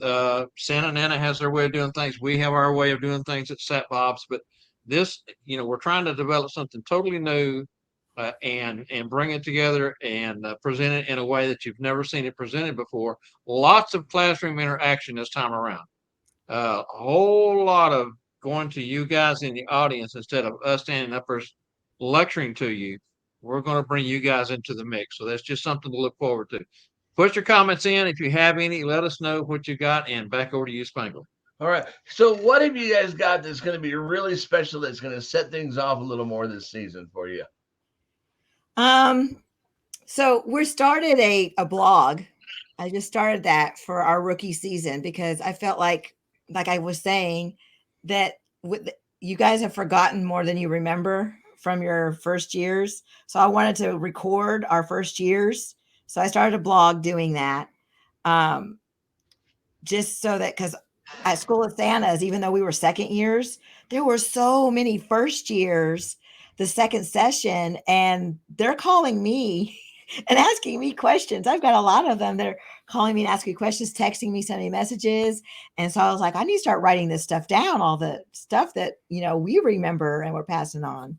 Santa Nana has their way of doing things. We have our way of doing things at Sat Bob's, but this, we're trying to develop something totally new, and bring it together and present it in a way that you've never seen it presented before. Lots of classroom interaction this time around. A whole lot of going to you guys in the audience instead of us standing up there lecturing to you. We're going to bring you guys into the mix. So that's just something to look forward to. Put your comments in. If you have any, let us know what you got, and back over to you, Spangler. All right. So what have you guys got that's going to be really special, that's going to set things off a little more this season for you? So we started a blog. I just started that for our rookie season because I felt like I was saying, that you guys have forgotten more than you remember from your first years. So I wanted to record our first years. So I started a blog doing that. Just so that, because at School of Santas, even though we were second years, there were so many first years the second session, and they're calling me and asking me questions. I've got a lot of them. They're calling me and asking questions, texting me, sending messages. And so I was like, I need to start writing this stuff down, all the stuff that, we remember and we're passing on.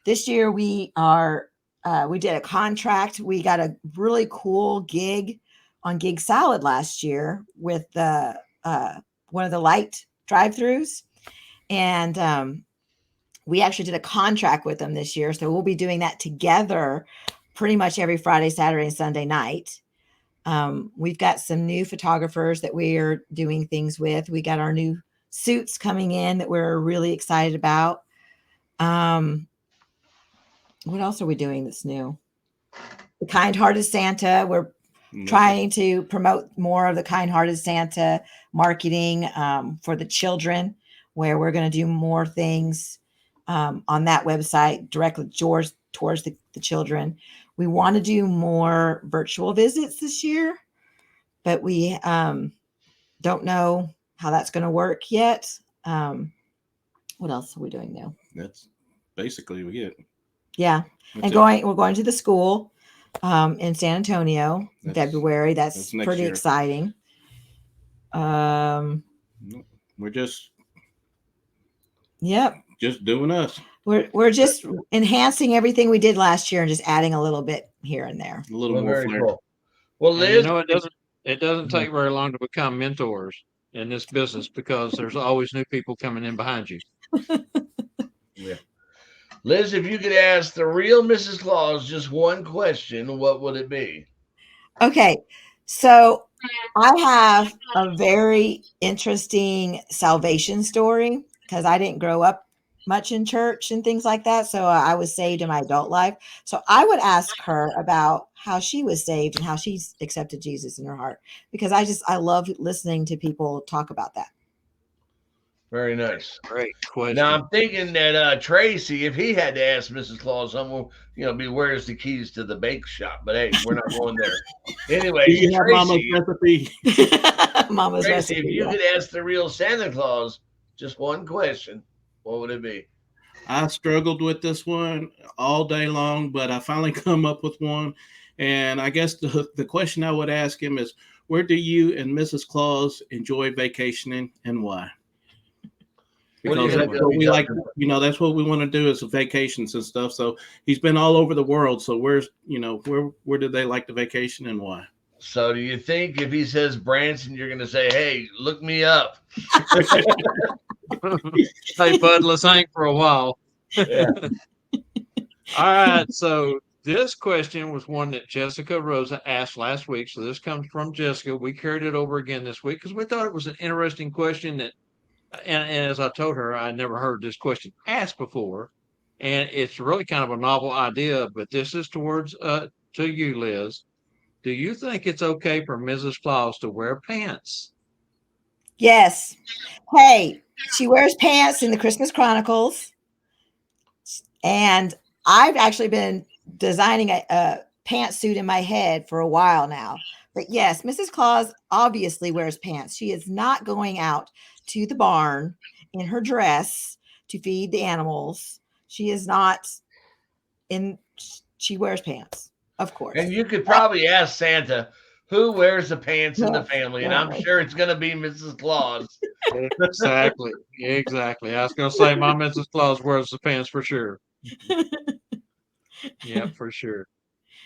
This year we did a contract. We got a really cool gig on Gig Salad last year with one of the light drive-throughs. And we actually did a contract with them this year. So we'll be doing that together pretty much every Friday, Saturday, and Sunday night. We've got some new photographers that we are doing things with. We got our new suits coming in that we're really excited about. What else are we doing that's new? The Kind-Hearted Santa. We're trying to promote more of the Kind-Hearted Santa marketing for the children, where we're going to do more things on that website directly towards the children. We want to do more virtual visits this year, but we don't know how that's going to work yet. What else are we doing now? That's basically it. Yeah. We're going to the school in San Antonio in February. That's pretty exciting. We're just doing us. We're just enhancing everything we did last year and just adding a little bit here and there. A little more flair. Cool. Well, Liz, it doesn't take very long to become mentors in this business because there's always new people coming in behind you. Yeah. Liz, if you could ask the real Mrs. Claus just one question, what would it be? Okay. So I have a very interesting salvation story because I didn't grow up much in church and things like that. So I was saved in my adult life. So I would ask her about how she was saved and how she's accepted Jesus in her heart, because I love listening to people talk about that. Very nice. Great question. Now I'm thinking that Tracy, if he had to ask Mrs. Claus something, be where's the keys to the bake shop? But hey, we're not going there. Anyway, Tracy, Mama's recipe. Mama's Tracy, recipe. if you could ask the real Santa Claus just one question, what would it be? I struggled with this one all day long, but I finally come up with one. And I guess the question I would ask him is, where do you and Mrs. Claus enjoy vacationing and why? Because that's what we like, that's what we want to do is vacations and stuff. So he's been all over the world. So where do they like to vacation and why? So do you think if he says Branson, you're going to say, hey, look me up? Hey, bud, let's hang for a while. Yeah. All right. So this question was one that Jessica Rosa asked last week. So this comes from Jessica. We carried it over again this week because we thought it was an interesting question that, and as I told her, I never heard this question asked before. And it's really kind of a novel idea, but this is towards to you, Liz. Do you think it's okay for Mrs. Claus to wear pants? Yes. Hey, she wears pants in the Christmas Chronicles. And I've actually been designing a pantsuit in my head for a while now. But yes, Mrs. Claus obviously wears pants. She is not going out to the barn in her dress to feed the animals. She is not she wears pants, of course. And you could probably ask Santa, who wears the pants in the family? And I'm sure it's going to be Mrs. Claus. Exactly. I was going to say my Mrs. Claus wears the pants for sure. Yeah, for sure.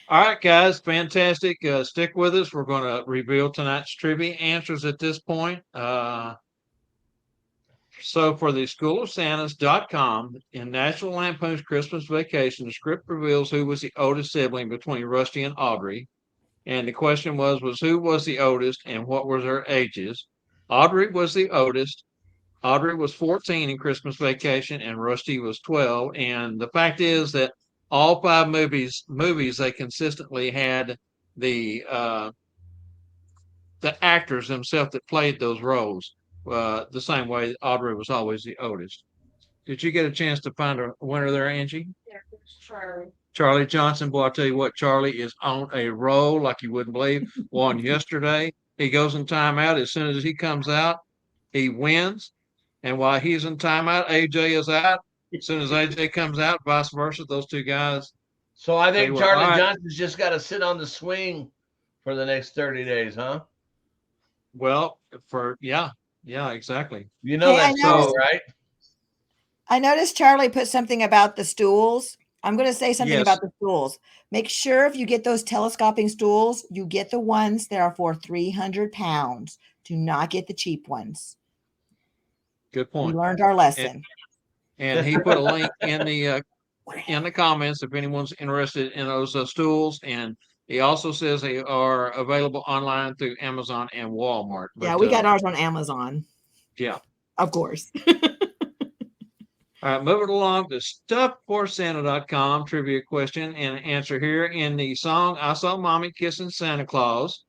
All right, guys, fantastic. Stick with us. We're going to reveal tonight's trivia answers at this point. So for the schoolofsantas.com, in National Lampoon's Christmas Vacation, the script reveals who was the oldest sibling between Rusty and Audrey. And the question was who was the oldest and what were their ages? Audrey was the oldest. Audrey was 14 in Christmas Vacation and Rusty was 12. And the fact is that all 5 movies, they consistently had the actors themselves that played those roles. The same way Audrey was always the oldest. Did you get a chance to find a winner there, Angie? Yeah, Charlie. Charlie Johnson. Boy, I tell you what, Charlie is on a roll like you wouldn't believe. Won yesterday. He goes in timeout. As soon as he comes out, he wins. And while he's in timeout, AJ is out. As soon as AJ comes out, vice versa, those two guys. So I think Charlie Johnson's just got to sit on the swing for the next 30 days, huh? Well, yeah, exactly. You know that's so, right? I noticed Charlie put something about the stools. I'm going to say something about the stools. Make sure if you get those telescoping stools, you get the ones that are for 300 pounds. Do not get the cheap ones. Good point. We learned our lesson. And he put a link in the comments if anyone's interested in those stools. And He also says they are available online through Amazon and Walmart. Yeah, we got ours on Amazon. Yeah. Of course. All right, moving along to stuffforsanta.com trivia question and answer here. In the song I Saw Mommy Kissing Santa Claus,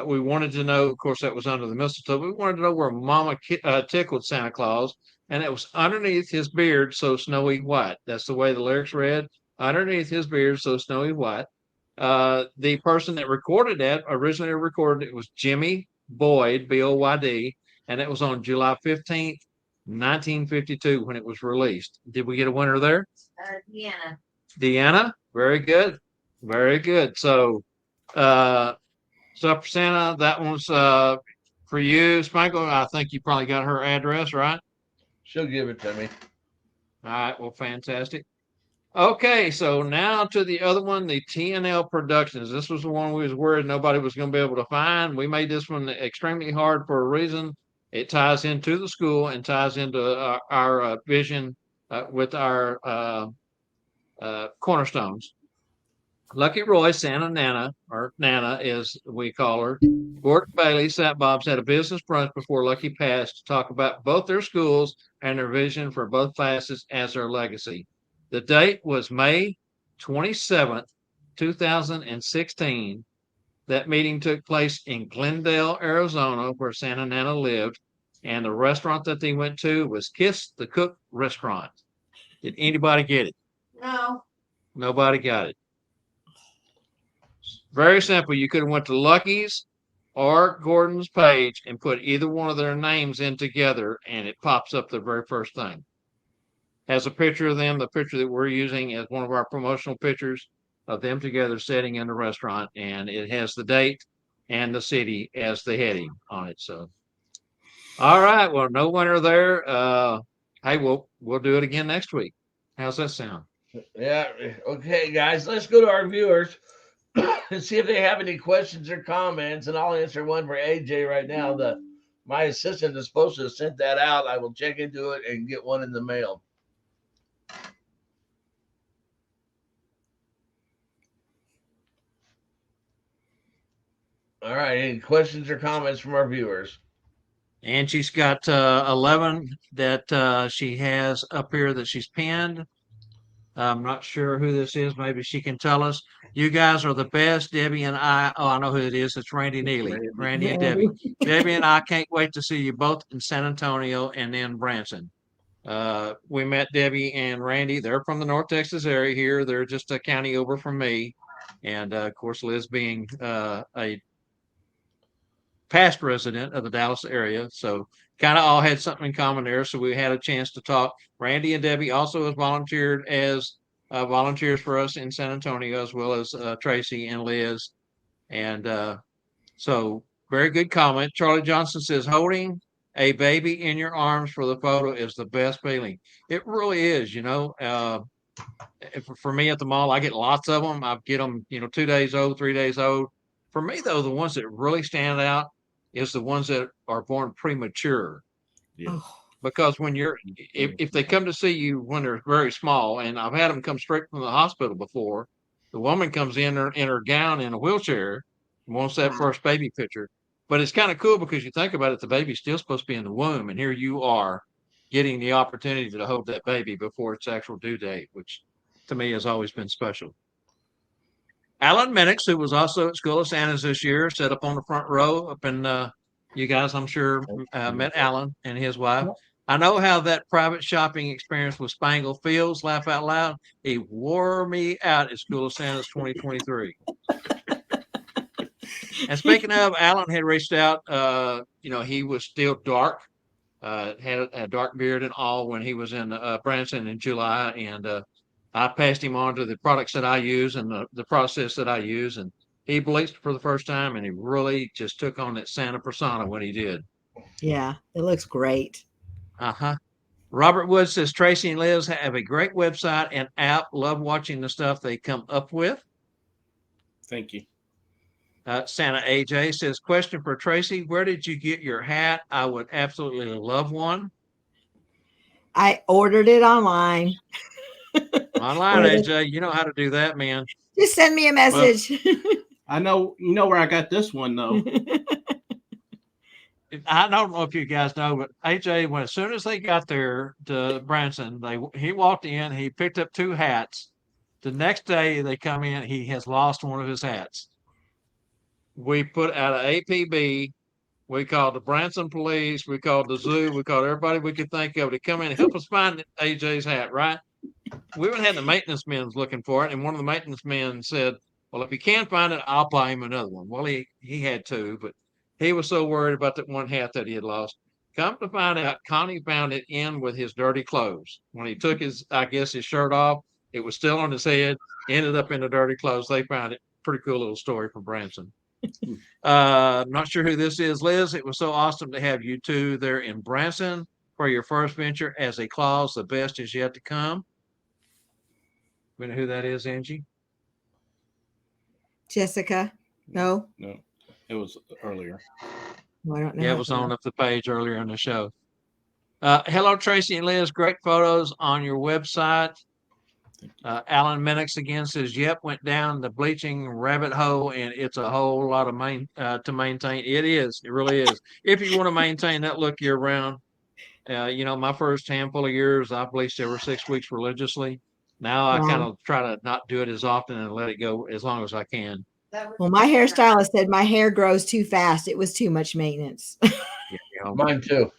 we wanted to know, of course, that was under the mistletoe. We wanted to know where Mama tickled Santa Claus, and it was underneath his beard, so snowy white. That's the way the lyrics read. Underneath his beard, so snowy white. The person that recorded that, originally recorded it, was Jimmy Boyd, B-O-Y-D, and it was on July 15th, 1952 when it was released. Did we get a winner there? Deanna. Deanna, very good. Very good. So, Stuff for Santa, that one's for you. Spangle, I think you probably got her address, right? She'll give it to me. All right, well, fantastic. Okay, so now to the other one, the T&L Productions. This was the one we was worried nobody was going to be able to find. We made this one extremely hard for a reason. It ties into the school and ties into our vision with our cornerstones. Lucky Roy, Santa Nana, or Nana as we call her, Gordon Bailey, Sat Bob's had a business brunch before Lucky passed to talk about both their schools and their vision for both classes as their legacy. The date was May 27th, 2016. That meeting took place in Glendale, Arizona, where Santa Nana lived, and the restaurant that they went to was Kiss the Cook Restaurant. Did anybody get it? No. Nobody got it. Very simple. You could have went to Lucky's or Gordon's page and put either one of their names in together, and it pops up the very first thing. Has a picture of them. The picture that we're using as one of our promotional pictures of them together sitting in the restaurant, and it has the date and the city as the heading on it. So, all right. Well, no winner there. Hey, we'll do it again next week. How's that sound? Yeah. Okay, guys, let's go to our viewers and see if they have any questions or comments, and I'll answer one for AJ right now. My assistant is supposed to have sent that out. I will check into it and get one in the mail. All right, any questions or comments from our viewers? And she's got 11 that she has up here that she's pinned. I'm not sure who this is. Maybe she can tell us. You guys are the best. Debbie and I, I know who it is. It's Randy Neely. Randy and Debbie. Debbie and I can't wait to see you both in San Antonio and then Branson. We met Debbie and Randy. They're from the North Texas area here. They're just a county over from me. And of course, Liz being a past resident of the Dallas area. So kind of all had something in common there. So we had a chance to talk. Randy and Debbie also has volunteered as volunteers for us in San Antonio, as well as Tracy and Liz. And so very good comment. Charlie Johnson says, holding a baby in your arms for the photo is the best feeling. It really is, you know. For me at the mall, I get lots of them. I get them, 2 days old, 3 days old. For me, though, the ones that really stand out is the ones that are born premature. Yeah. Because when if they come to see you when they're very small, and I've had them come straight from the hospital before, the woman comes in her gown in a wheelchair and wants that first baby picture. But it's kind of cool because you think about it, the baby's still supposed to be in the womb, and here you are getting the opportunity to hold that baby before its actual due date, which to me has always been special. Alan Minix, who was also at School of Santas this year, sat up on the front row up in, you guys, I'm sure, met Alan and his wife. I know how that private shopping experience with Spangle feels, laugh out loud. He wore me out at School of Santas 2023. And speaking of, Alan had reached out, he was still dark, had a dark beard and all when he was in Branson in July. And I passed him on to the products that I use and the process that I use. And he bleached for the first time, and he really just took on that Santa persona when he did. Yeah, it looks great. Uh-huh. Robert Wood says, Tracy and Liz have a great website and app. Love watching the stuff they come up with. Thank you. Santa AJ says, question for Tracy. Where did you get your hat? I would absolutely love one. I ordered it online. Online, AJ. You know how to do that, man. Just send me a message. I know you know where I got this one though. I don't know if you guys know, but AJ, when as soon as they got there to Branson, he walked in, he picked up 2 hats. The next day they come in, he has lost one of his hats. We put out an APB. We called the Branson police. We called the zoo. We called everybody we could think of to come in and help us find AJ's hat, right? We even had the maintenance men looking for it. And one of the maintenance men said, well, if you can't find it, I'll buy him another one. Well, he had 2, but he was so worried about that one hat that he had lost. Come to find out, Connie found it in with his dirty clothes. When he took I guess, his shirt off, it was still on his head, ended up in the dirty clothes. They found it. Pretty cool little story from Branson. Not sure who this is, Liz. It was so awesome to have you 2 there in Branson for your first venture as a Claus. The best is yet to come. You know who that is, Angie? Jessica? No, It was earlier. well, I don't know. Yeah, it was on up the page earlier in the show. Hello, Tracy and Liz. Great photos on your website. Alan Minix again says, yep, went down the bleaching rabbit hole, and it's a whole lot of to maintain. It is. It really is. If you want to maintain that look year round, my first handful of years, I bleached every 6 weeks religiously. Now I kind of try to not do it as often and let it go as long as I can. Well, my hairstylist said my hair grows too fast. It was too much maintenance. Mine too.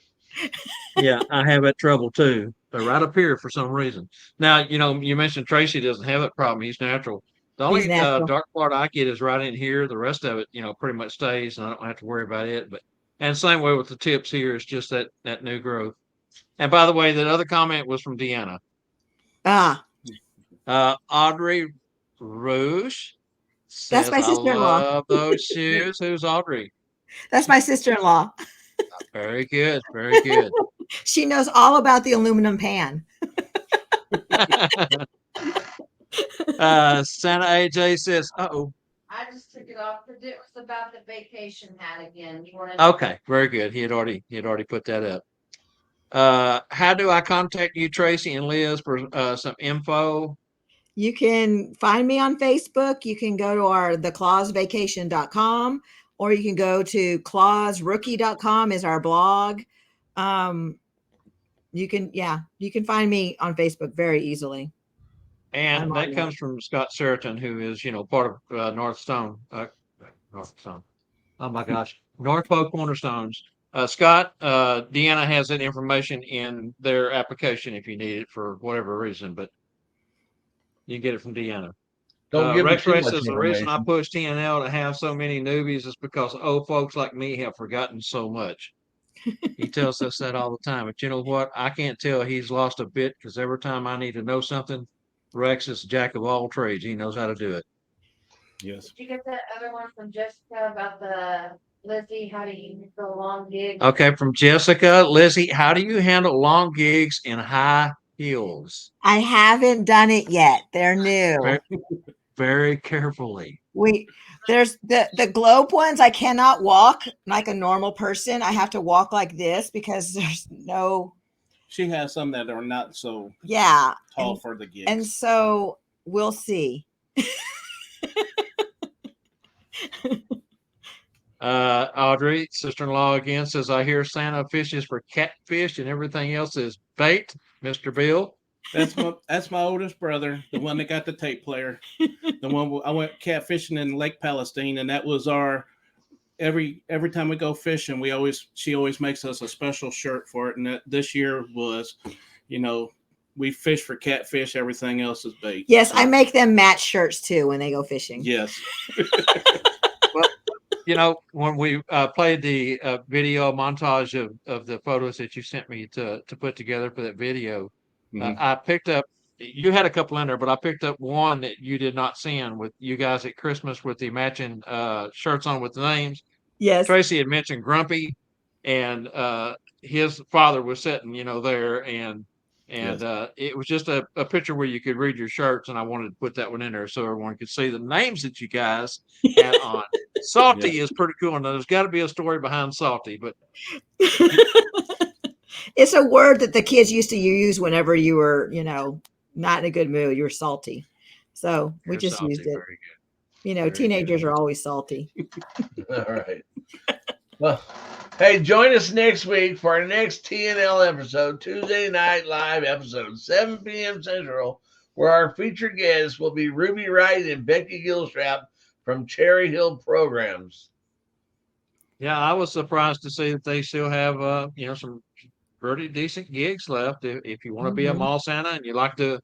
Yeah, I have that trouble too. They're right up here for some reason. Now, you mentioned Tracy doesn't have that problem. He's natural. The only dark part I get is right in here. The rest of it, pretty much stays, and I don't have to worry about it. And same way with the tips here. It's just that new growth. And by the way, that other comment was from Deanna. Audrey Ruch says, that's my sister-in-law. I love those shoes. Who's Audrey? That's my sister-in-law. Very good. Very good. She knows all about the aluminum pan. Santa AJ says, uh-oh. I just took it off because it was about the vacation hat again. Okay, very good. He had already put that up. How do I contact you, Tracy and Liz, for some info? You can find me on Facebook. You can go to theclausvacation.com, or you can go to clausrookie.com is our blog. You can find me on Facebook very easily. And that comes from Scott Seriton, who is, part of North Stone. Oh my gosh. North Pole Cornerstones. Scott, Deanna has that information in their application if you need it for whatever reason, but you can get it from Deanna. Rex Ray says the reason I push TNL to have so many newbies is because old folks like me have forgotten so much. He tells us that all the time. But you know what? I can't tell he's lost a bit because every time I need to know something, Rex is jack of all trades. He knows how to do it. Yes. Did you get that other one from Jessica about the Lizzie? How do you handle long gigs? Okay, from Jessica. Lizzie, how do you handle long gigs in high heels? I haven't done it yet. They're new. Very, very carefully. There's the globe ones. I cannot walk like a normal person. I have to walk like this because there's no. She has some that are not so tall for the gigs. And so we'll see. Audrey, sister-in-law again, says, I hear Santa fishes for catfish and everything else is bait, Mr. Bill. That's my oldest brother, the one that got the tape player. The one I went catfishing in Lake Palestine, and that was our every time we go fishing, she always makes us a special shirt for it. And this year was, we fish for catfish, everything else is bait. Yes, I make them match shirts too when they go fishing. Yes. Well, when we played the video montage of the photos that you sent me to put together for that video, I picked up, you had a couple in there, but I picked up one that you did not send with you guys at Christmas with the matching shirts on with the names. Yes. Tracy had mentioned Grumpy, and his father was sitting, there, and yes. It was just a picture where you could read your shirts, and I wanted to put that one in there so everyone could see the names that you guys had on. Salty is pretty cool, and there's got to be a story behind Salty, but it's a word that the kids used to use whenever you were, not in a good mood. You were salty, so we just used it. Very good. You know, Very teenagers are always salty. All right. Well, hey, join us next week for our next TNL episode, Tuesday Night Live episode, 7 p.m. Central, where our featured guests will be Ruby Wright and Becky Gilstrap from Cherry Hill Programs. Yeah, I was surprised to see that they still have, some pretty decent gigs left. If you want to be a Mhm. mall Santa and you like to,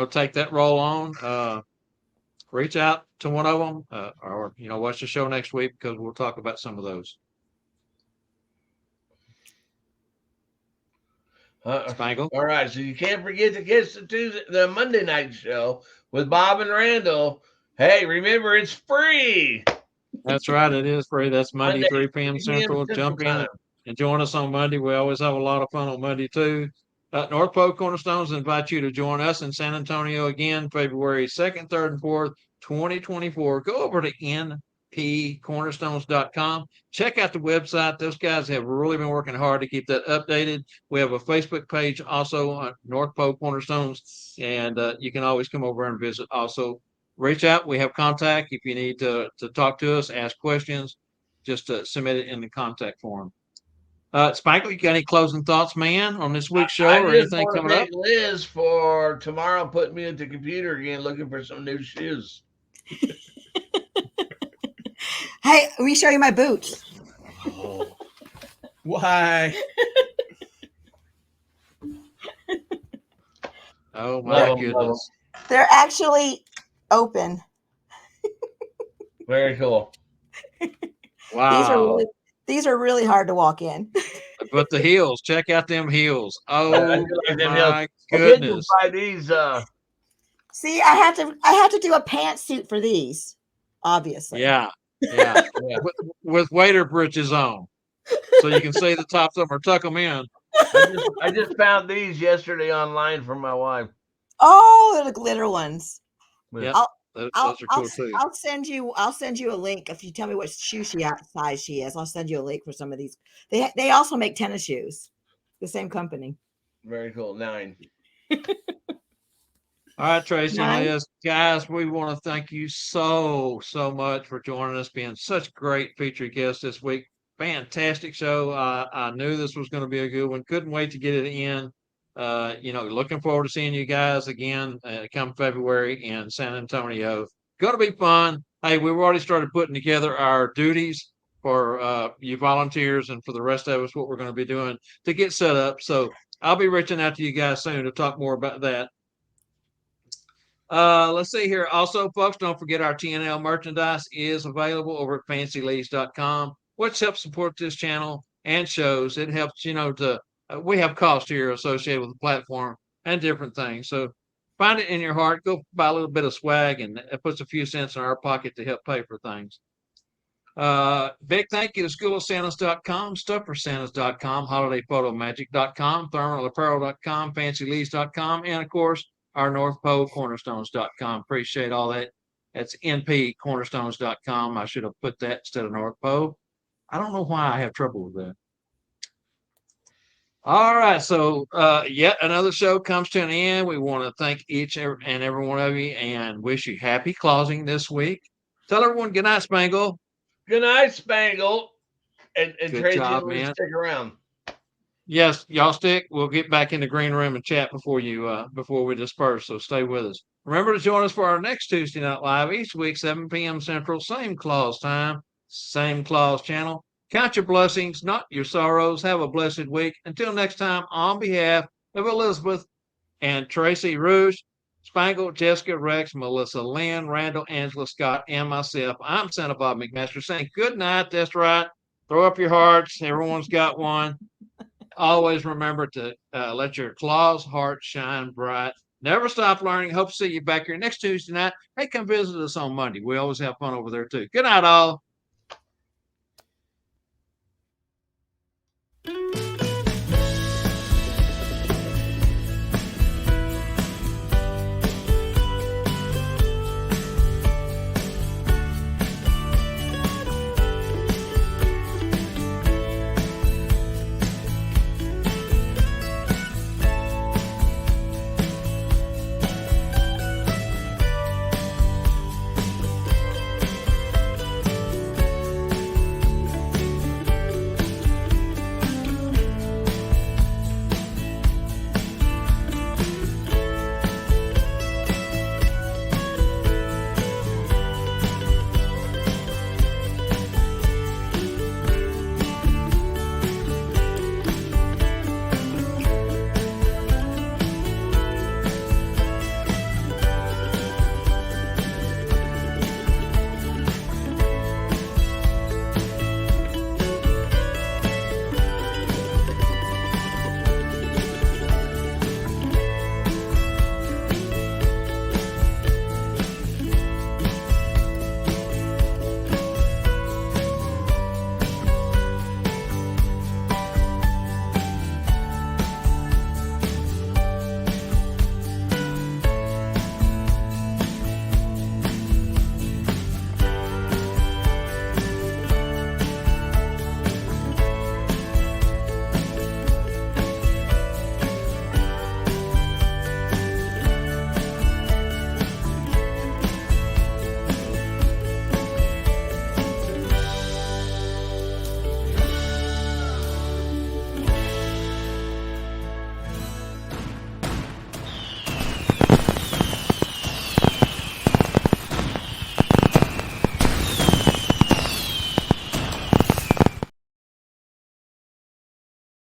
take that role on, reach out to one of them, or watch the show next week because we'll talk about some of those. Spangle. All right, so you can't forget to catch the Monday night show with Bob and Randall. Hey, remember it's free. That's right. It is free. That's Monday, Monday, 3 p.m. 3 p.m. Central. Central Jump in Time. and join us on Monday. We always have a lot of fun on Monday, too. North Pole Cornerstones invite you to join us in San Antonio again, February 2nd, 3rd, and 4th, 2024. Go over to npcornerstones.com. Check out the website. Those guys have really been working hard to keep that updated. We have a Facebook page also on North Pole Cornerstones, and you can always come over and visit also. Reach out. We have contact. If you need to talk to us, ask questions, just submit it in the contact form. Spangle, you got any closing thoughts, man, on this week's show I or just anything want to coming up? thank Liz for tomorrow putting me at the computer again looking for some new shoes. Hey, let me show you my boots. Oh. Why? Oh, my Love 'em, love 'em. goodness. They're actually open. Very cool. Wow. These are really hard to walk in. But the heels, check out them heels. I Oh, do like them my heels. I did goodness. buy these. See, I had to do a pantsuit for these, obviously. Yeah, yeah. With waiter britches on. So you can see the tops of them or tuck them in. I just found these yesterday online for my wife. Oh, they're the glitter ones. Yeah, those I'll, are cool too. I'll send you a link if you tell me what size she is. I'll send you a link for some of these. They also make tennis shoes. The same company. Very cool. 9. All right, Tracy and 9. Liz, guys, we want to thank you so much for joining us, being such great featured guests this week. Fantastic show. I knew this was going to be a good one. Couldn't wait to get it in. Looking forward to seeing you guys again come February in San Antonio. Going to be fun. Hey, we've already started putting together our duties for you volunteers and for the rest of us, what we're going to be doing to get set up. So I'll be reaching out to you guys soon to talk more about that. Let's see here. Also, folks, don't forget our TNL merchandise is available over at fancylees.com, which helps support this channel and shows. It helps, we have cost here associated with the platform and different things. So find it in your heart. Go buy a little bit of swag, and it puts a few cents in our pocket to help pay for things. Big thank you to schoolofsantas.com, stufforsantas.com, holidayphotomagic.com, thermalapparel.com, fancylees.com, and of course, our North Pole Cornerstones.com. Appreciate all that. That's npcornerstones.com. I should have put that instead of North Pole. I don't know why I have trouble with that. All right. So yet another show comes to an end. We want to thank each and every one of you and wish you happy closing this week. Tell everyone good night, Spangle. Good night, Spangle. And Good Tracy, job, please man. stick around. Yes, y'all stick. We'll get back in the green room and chat before we disperse. So stay with us. Remember to join us for our next Tuesday Night Live each week, 7 p.m. Central, same clause time, same clause channel. Count your blessings, not your sorrows. Have a blessed week. Until next time, on behalf of Elizabeth and Tracy Ruch, Spangle, Jessica, Rex, Melissa, Lynn, Randall, Angela, Scott, and myself, I'm Santa Bob McMaster saying good night. That's right. Throw up your hearts. Everyone's got one. Always remember to let your claws, heart shine bright. Never stop learning. Hope to see you back here next Tuesday night. Hey, come visit us on Monday. We always have fun over there, too. Good night, all.